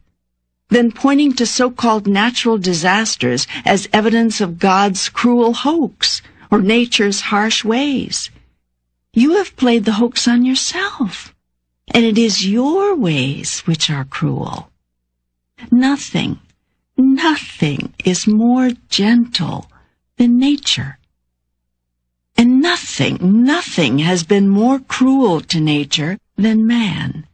then pointing to so-called natural disasters as evidence of God's cruel hoax or nature's harsh ways. You have played the hoax on yourself, and it is your ways which are cruel. Nothing is more gentle than nature. And nothing has been more cruel to nature than man.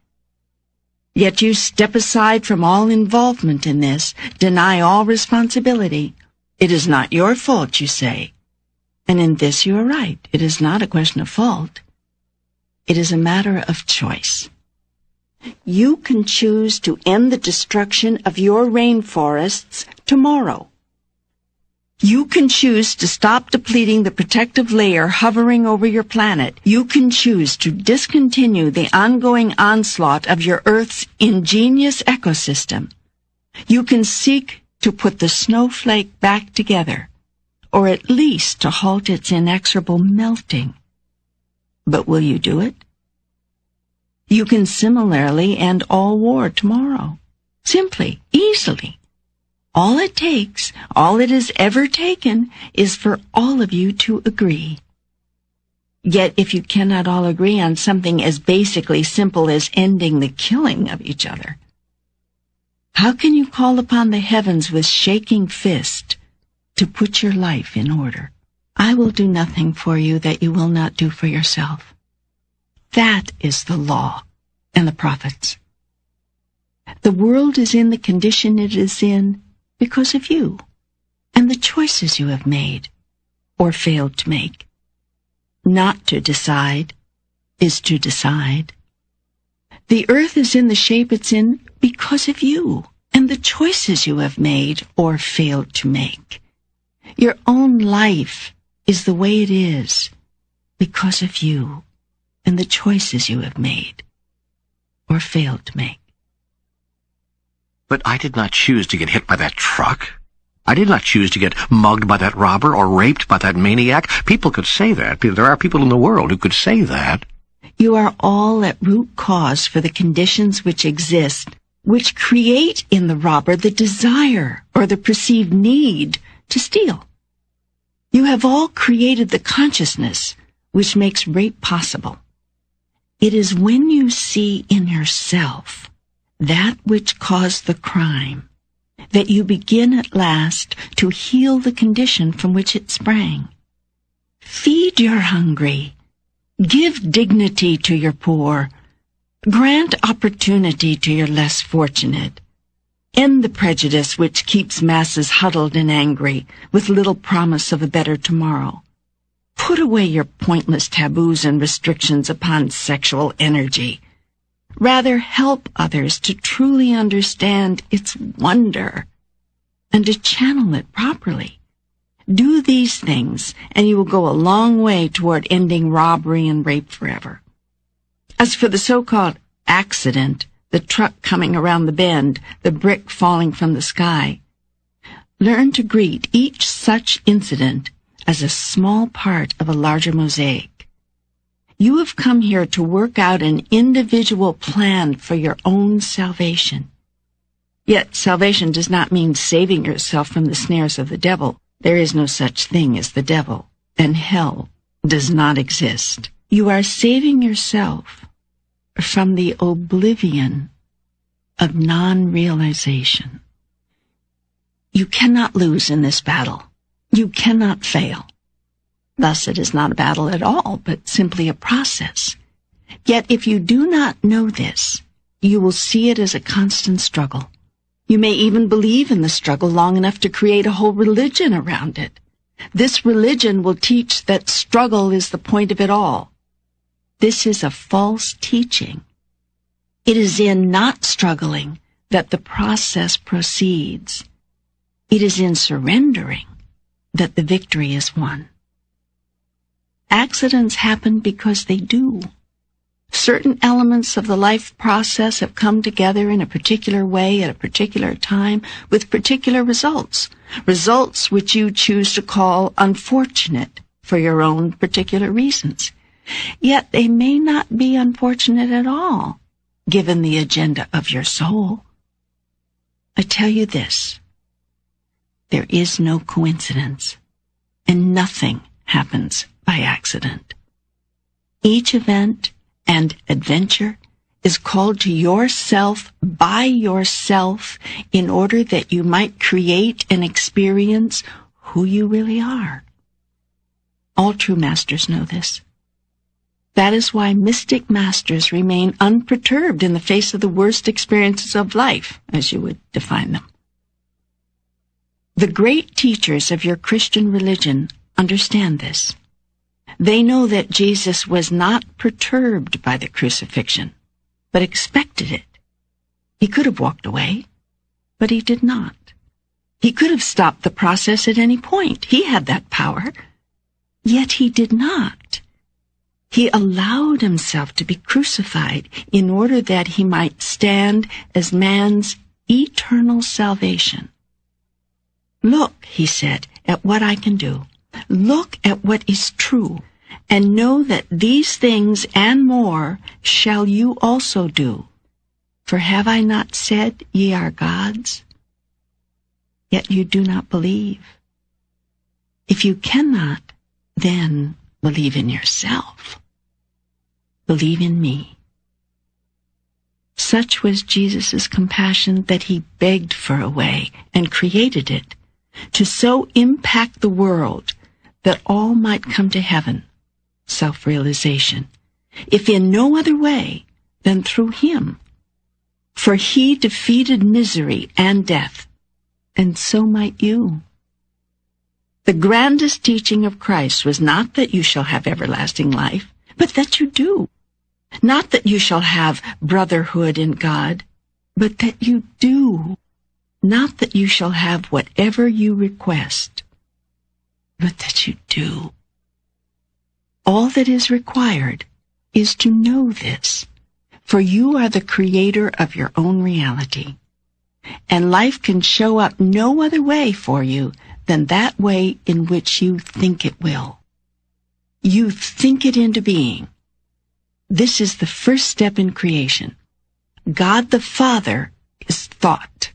Yet you step aside from all involvement in this, deny all responsibility. It is not your fault, you say. And in this you are right. It is not a question of fault. It is a matter of choice. You can choose to end the destruction of your rainforests tomorrow. You can choose to stop depleting the protective layer hovering over your planet. You can choose to discontinue the ongoing onslaught of your Earth's ingenious ecosystem. You can seek to put the snowflake back together, or at least to halt its inexorable melting. But will you do it? You can similarly end all war tomorrow. Simply, easily. All it takes, all it has ever taken, is for all of you to agree. Yet if you cannot all agree on something as basically simple as ending the killing of each other, how can you call upon the heavens with shaking fist to put your life in order? I will do nothing for you that you will not do for yourself. That is the law and the prophets. The world is in the condition it is in because of you and the choices you have made or failed to make. Not to decide is to decide. The earth is in the shape it's in because of you and the choices you have made or failed to make. Your own life is the way it is because of you and the choices you have made or failed to make. But I did not choose to get hit by that truck. I did not choose to get mugged by that robber or raped by that maniac. People could say that. There are people in the world who could say that. You are all at root cause for the conditions which exist, which create in the robber the desire or the perceived need to steal. You have all created the consciousness which makes rape possible. It is when you see in yourself that which caused the crime that you begin at last to heal the condition from which it sprang. Feed your hungry. Give dignity to your poor. Grant opportunity to your less fortunate. End the prejudice which keeps masses huddled and angry, with little promise of a better tomorrow. Put away your pointless taboos and restrictions upon sexual energy. Rather, help others to truly understand its wonder and to channel it properly. Do these things, and you will go a long way toward ending robbery and rape forever. As for the so-called accident, the truck coming around the bend, the brick falling from the sky, learn to greet each such incident as a small part of a larger mosaic. You have come here to work out an individual plan for your own salvation. Yet salvation does not mean saving yourself from the snares of the devil. There is no such thing as the devil, and hell does not exist. You are saving yourself from the oblivion of non-realization. You cannot lose in this battle. You cannot fail. Thus it is not a battle at all, but simply a process. Yet if you do not know this, you will see it as a constant struggle. You may even believe in the struggle long enough to create a whole religion around it. This religion will teach that struggle is the point of it all. This is a false teaching. It is in not struggling that the process proceeds. It is in surrendering that the victory is won. Accidents happen because they do. Certain elements of the life process have come together in a particular way at a particular time with particular results, results which you choose to call unfortunate for your own particular reasons. Yet they may not be unfortunate at all, given the agenda of your soul. I tell you this, there is no coincidence, and nothing happens by accident. Each event and adventure is called to yourself by yourself in order that you might create and experience who you really are. All true masters know this. That is why mystic masters remain unperturbed in the face of the worst experiences of life, as you would define them. The great teachers of your Christian religion understand this. They know that Jesus was not perturbed by the crucifixion, but expected it. He could have walked away, but he did not. He could have stopped the process at any point. He had that power, yet he did not. He allowed himself to be crucified in order that he might stand as man's eternal salvation. Look, he said, at what I can do. Look at what is true, and know that these things and more shall you also do. For have I not said, ye are gods? Yet you do not believe. If you cannot, then believe in yourself. Believe in me. Such was Jesus' compassion that he begged for a way and created it to so impact the world that all might come to heaven, self-realization, if in no other way than through him. For he defeated misery and death, and so might you. The grandest teaching of Christ was not that you shall have everlasting life, but that you do. Not that you shall have brotherhood in God, but that you do. Not that you shall have whatever you request, but that you do. All that is required is to know this, for you are the creator of your own reality, and life can show up no other way for you than that way in which you think it will. You think it into being. This is the first step in creation. God the Father is thought.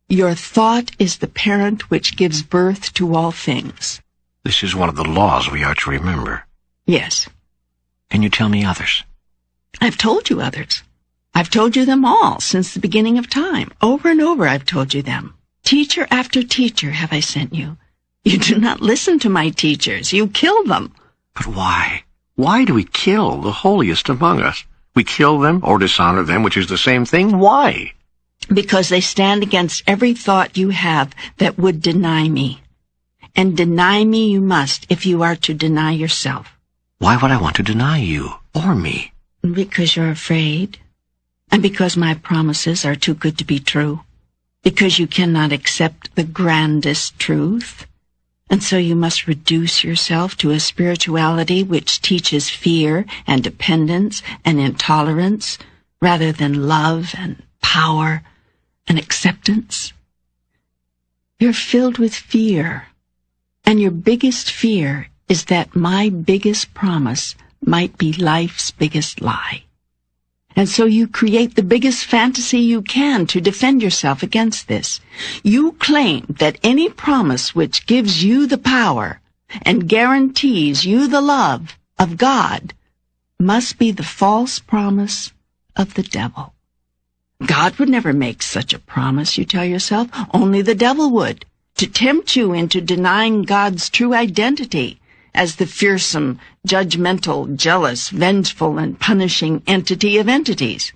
Your thought is the parent which gives birth to all things. This is one of the laws we are to remember. Yes. Can you tell me others? I've told you others. I've told you them all since the beginning of time. Over and over I've told you them. Teacher after teacher have I sent you. You do not listen to my teachers. You kill them. But why? Why do we kill the holiest among us? We kill them or dishonor them, which is the same thing. Why? Because they stand against every thought you have that would deny me. And deny me you must if you are to deny yourself. Why would I want to deny you or me? Because you're afraid. And because my promises are too good to be true. Because you cannot accept the grandest truth. And so you must reduce yourself to a spirituality which teaches fear and dependence and intolerance rather than love and power and acceptance. You're filled with fear, and your biggest fear is that my biggest promise might be life's biggest lie. And so you create the biggest fantasy you can to defend yourself against this. You claim that any promise which gives you the power and guarantees you the love of God must be the false promise of the devil. God would never make such a promise, you tell yourself. Only the devil would, to tempt you into denying God's true identity as the fearsome, judgmental, jealous, vengeful, and punishing entity of entities.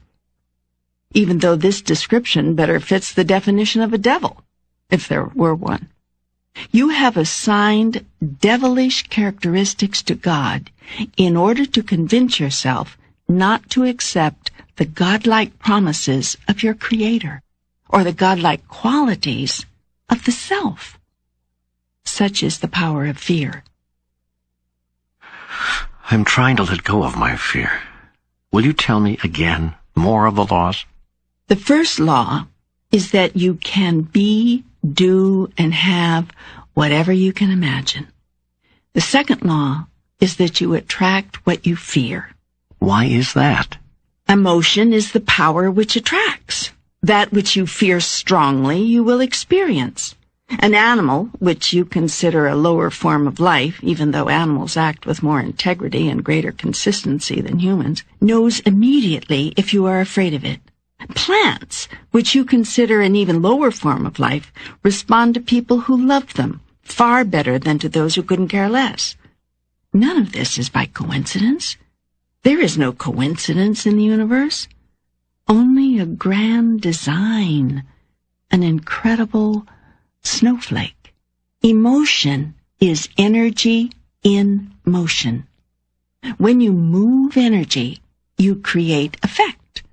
Even though this description better fits the definition of a devil, if there were one. You have assigned devilish characteristics to God in order to convince yourself not to accept the godlike promises of your Creator, or the godlike qualities of the self. Such is the power of fear. I'm trying to let go of my fear. Will you tell me again more of the laws? The first law is that you can be, do, and have whatever you can imagine. The second law is that you attract what you fear. Why is that? Emotion is the power which attracts. That which you fear strongly you will experience. An animal, which you consider a lower form of life, even though animals act with more integrity and greater consistency than humans, knows immediately if you are afraid of it. Plants, which you consider an even lower form of life, respond to people who love them far better than to those who couldn't care less. None of this is by coincidence. There is no coincidence in the universe. Only a grand design, an incredible snowflake. Emotion is energy in motion. When you move energy, you create effect.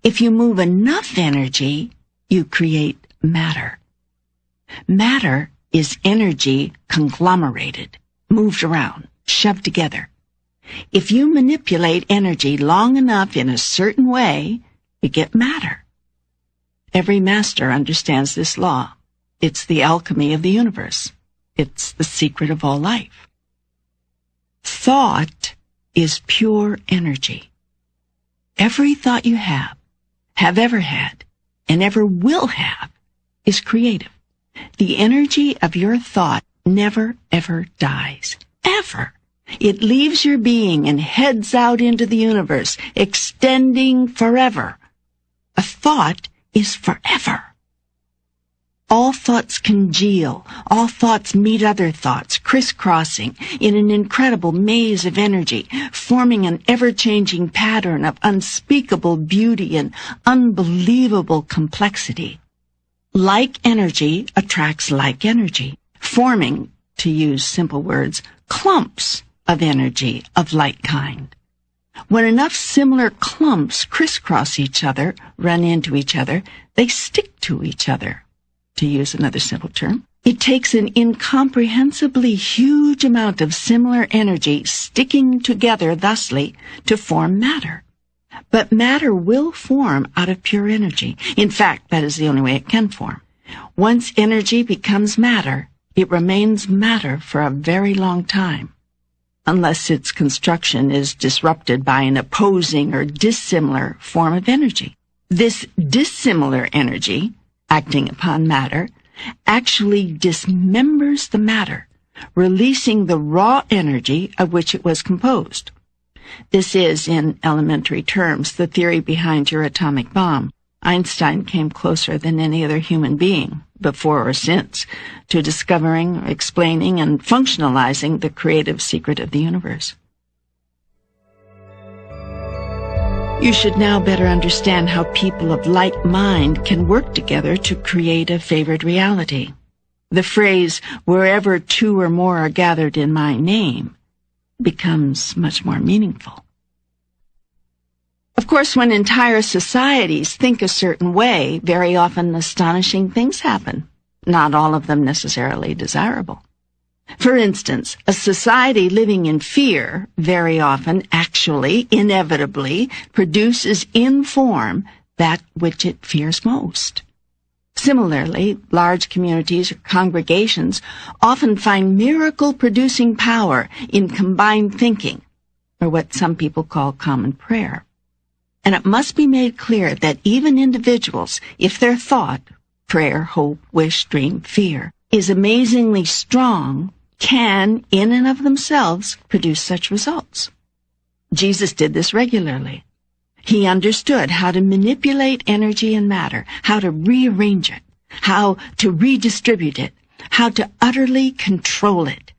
If you move enough energy, you create matter. Matter is energy conglomerated, moved around, shoved together. If you manipulate energy long enough in a certain way, you get matter. Every master understands this law. It's the alchemy of the universe. It's the secret of all life. Thought is pure energy. Every thought you have ever had, and ever will have, is creative. The energy of your thought never, ever dies. Ever. It leaves your being and heads out into the universe, extending forever. A thought is forever. All thoughts congeal. All thoughts meet other thoughts, crisscrossing in an incredible maze of energy, forming an ever-changing pattern of unspeakable beauty and unbelievable complexity. Like energy attracts like energy, forming, to use simple words, clumps of energy of like kind. When enough similar clumps crisscross each other, run into each other, they stick to each other. To use another simple term, it takes an incomprehensibly huge amount of similar energy sticking together thusly to form matter. But matter will form out of pure energy. In fact, that is the only way it can form. Once energy becomes matter, it remains matter for a very long time, unless its construction is disrupted by an opposing or dissimilar form of energy. This dissimilar energy, acting upon matter, actually dismembers the matter, releasing the raw energy of which it was composed. This is, in elementary terms, the theory behind your atomic bomb. Einstein came closer than any other human being, before or since, to discovering, explaining, and functionalizing the creative secret of the universe. You should now better understand how people of like mind can work together to create a favored reality. The phrase, "wherever two or more are gathered in my name," becomes much more meaningful. Of course, when entire societies think a certain way, very often astonishing things happen, not all of them necessarily desirable. For instance, a society living in fear very often, actually, inevitably, produces in form that which it fears most. Similarly, large communities or congregations often find miracle-producing power in combined thinking, or what some people call common prayer. And it must be made clear that even individuals, if their thought, prayer, hope, wish, dream, fear, is amazingly strong, can, in and of themselves, produce such results. Jesus did this regularly. He understood how to manipulate energy and matter, how to rearrange it, how to redistribute it, how to utterly control it.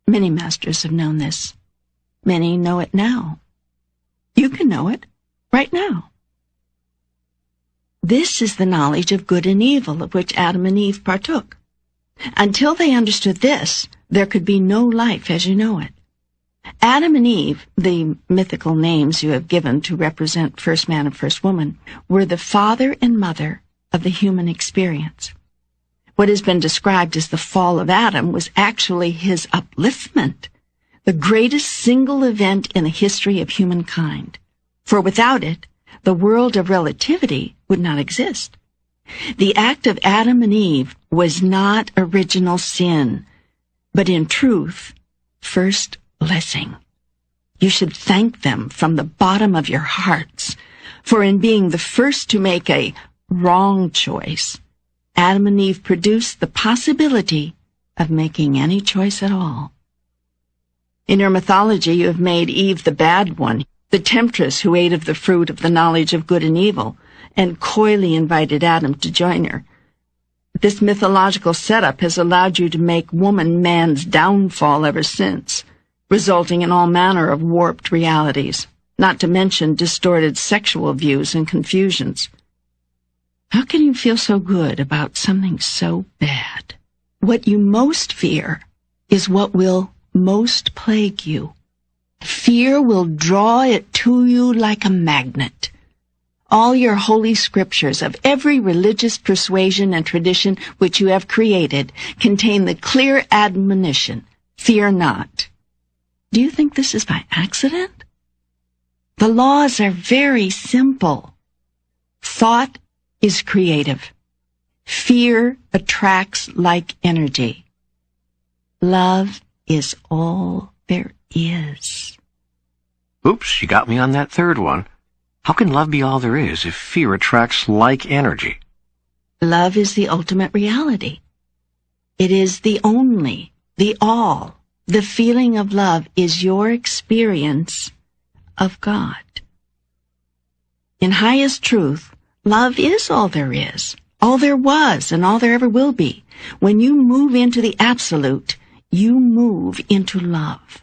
Many masters have known this. Many know it now. You can know it right now. This is the knowledge of good and evil of which Adam and Eve partook. Until they understood this, there could be no life as you know it. Adam and Eve, the mythical names you have given to represent first man and first woman, were the father and mother of the human experience. What has been described as the fall of Adam was actually his upliftment, the greatest single event in the history of humankind. For without it, the world of relativity would not exist. The act of Adam and Eve was not original sin, but in truth, first blessing. You should thank them from the bottom of your hearts, for in being the first to make a wrong choice, Adam and Eve produced the possibility of making any choice at all. In your mythology, you have made Eve the bad one, the temptress who ate of the fruit of the knowledge of good and evil, and coyly invited Adam to join her. This mythological setup has allowed you to make woman man's downfall ever since, resulting in all manner of warped realities, not to mention distorted sexual views and confusions. How can you feel so good about something so bad? What you most fear is what will most plague you. Fear will draw it to you like a magnet. All your holy scriptures of every religious persuasion and tradition which you have created contain the clear admonition, fear not. Do you think this is by accident? The laws are very simple. Thought is creative. Fear attracts like energy. Love is all there is. Oops, you got me on that third one. How can love be all there is if fear attracts like energy? Love is the ultimate reality. It is the only, the all. The feeling of love is your experience of God. In highest truth, love is all there is, all there was, and all there ever will be. When you move into the absolute, you move into love.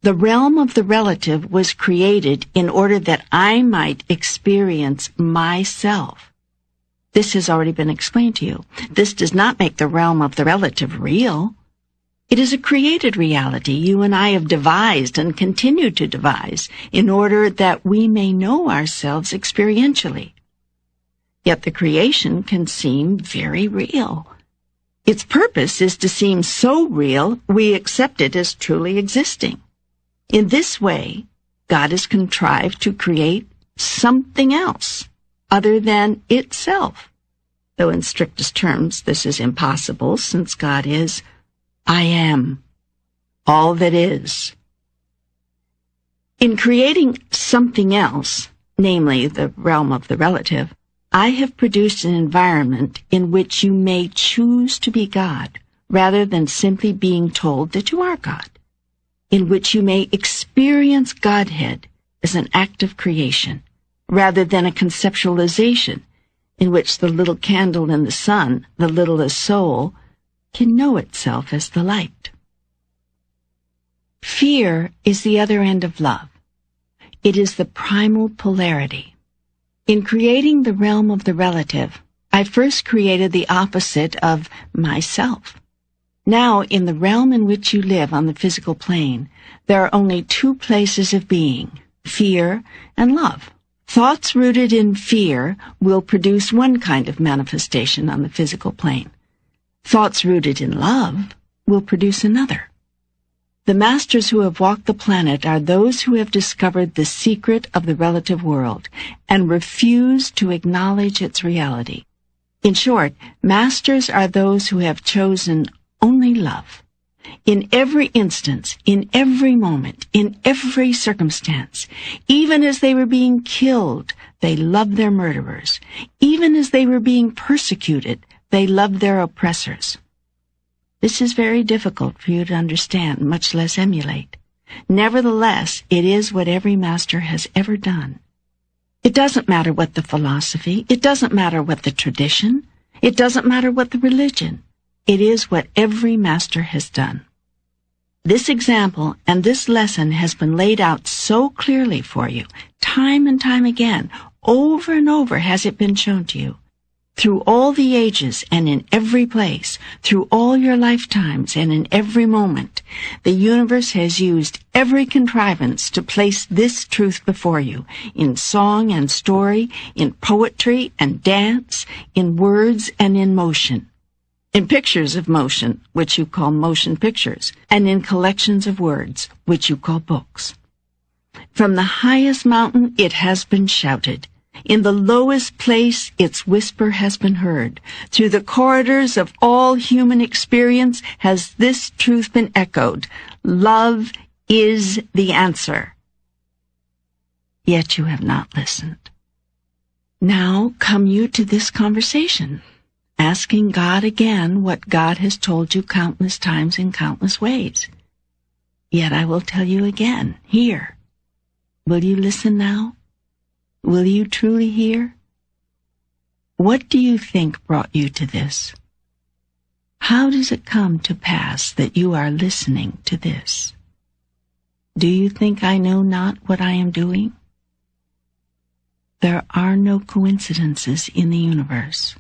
The realm of the relative was created in order that I might experience myself. This has already been explained to you. This does not make the realm of the relative real. It is a created reality you and I have devised and continue to devise in order that we may know ourselves experientially. Yet the creation can seem very real. Its purpose is to seem so real we accept it as truly existing. In this way, God has contrived to create something else other than itself, though in strictest terms this is impossible since God is I am, all that is. In creating something else, namely the realm of the relative, I have produced an environment in which you may choose to be God rather than simply being told that you are God, in which you may experience Godhead as an act of creation, rather than a conceptualization in which the little candle in the sun, the littlest soul, can know itself as the light. Fear is the other end of love. It is the primal polarity. In creating the realm of the relative, I first created the opposite of myself. Now, in the realm in which you live on the physical plane, there are only two places of being, fear and love. Thoughts rooted in fear will produce one kind of manifestation on the physical plane. Thoughts rooted in love will produce another. The masters who have walked the planet are those who have discovered the secret of the relative world and refuse to acknowledge its reality. In short, masters are those who have chosen only love. In every instance, in every moment, in every circumstance, even as they were being killed, they loved their murderers. Even as they were being persecuted, they loved their oppressors. This is very difficult for you to understand, much less emulate. Nevertheless, it is what every master has ever done. It doesn't matter what the philosophy, it doesn't matter what the tradition, it doesn't matter what the religion. It is what every master has done. This example and this lesson has been laid out so clearly for you, time and time again, over and over has it been shown to you. Through all the ages and in every place, through all your lifetimes and in every moment, the universe has used every contrivance to place this truth before you, in song and story, in poetry and dance, in words and in motion. In pictures of motion, which you call motion pictures, and in collections of words, which you call books. From the highest mountain it has been shouted. In the lowest place its whisper has been heard. Through the corridors of all human experience has this truth been echoed. Love is the answer. Yet you have not listened. Now come you to this conversation, asking God again what God has told you countless times in countless ways. Yet I will tell you again, here. Will you listen now? Will you truly hear? What do you think brought you to this? How does it come to pass that you are listening to this? Do you think I know not what I am doing? There are no coincidences in the universe.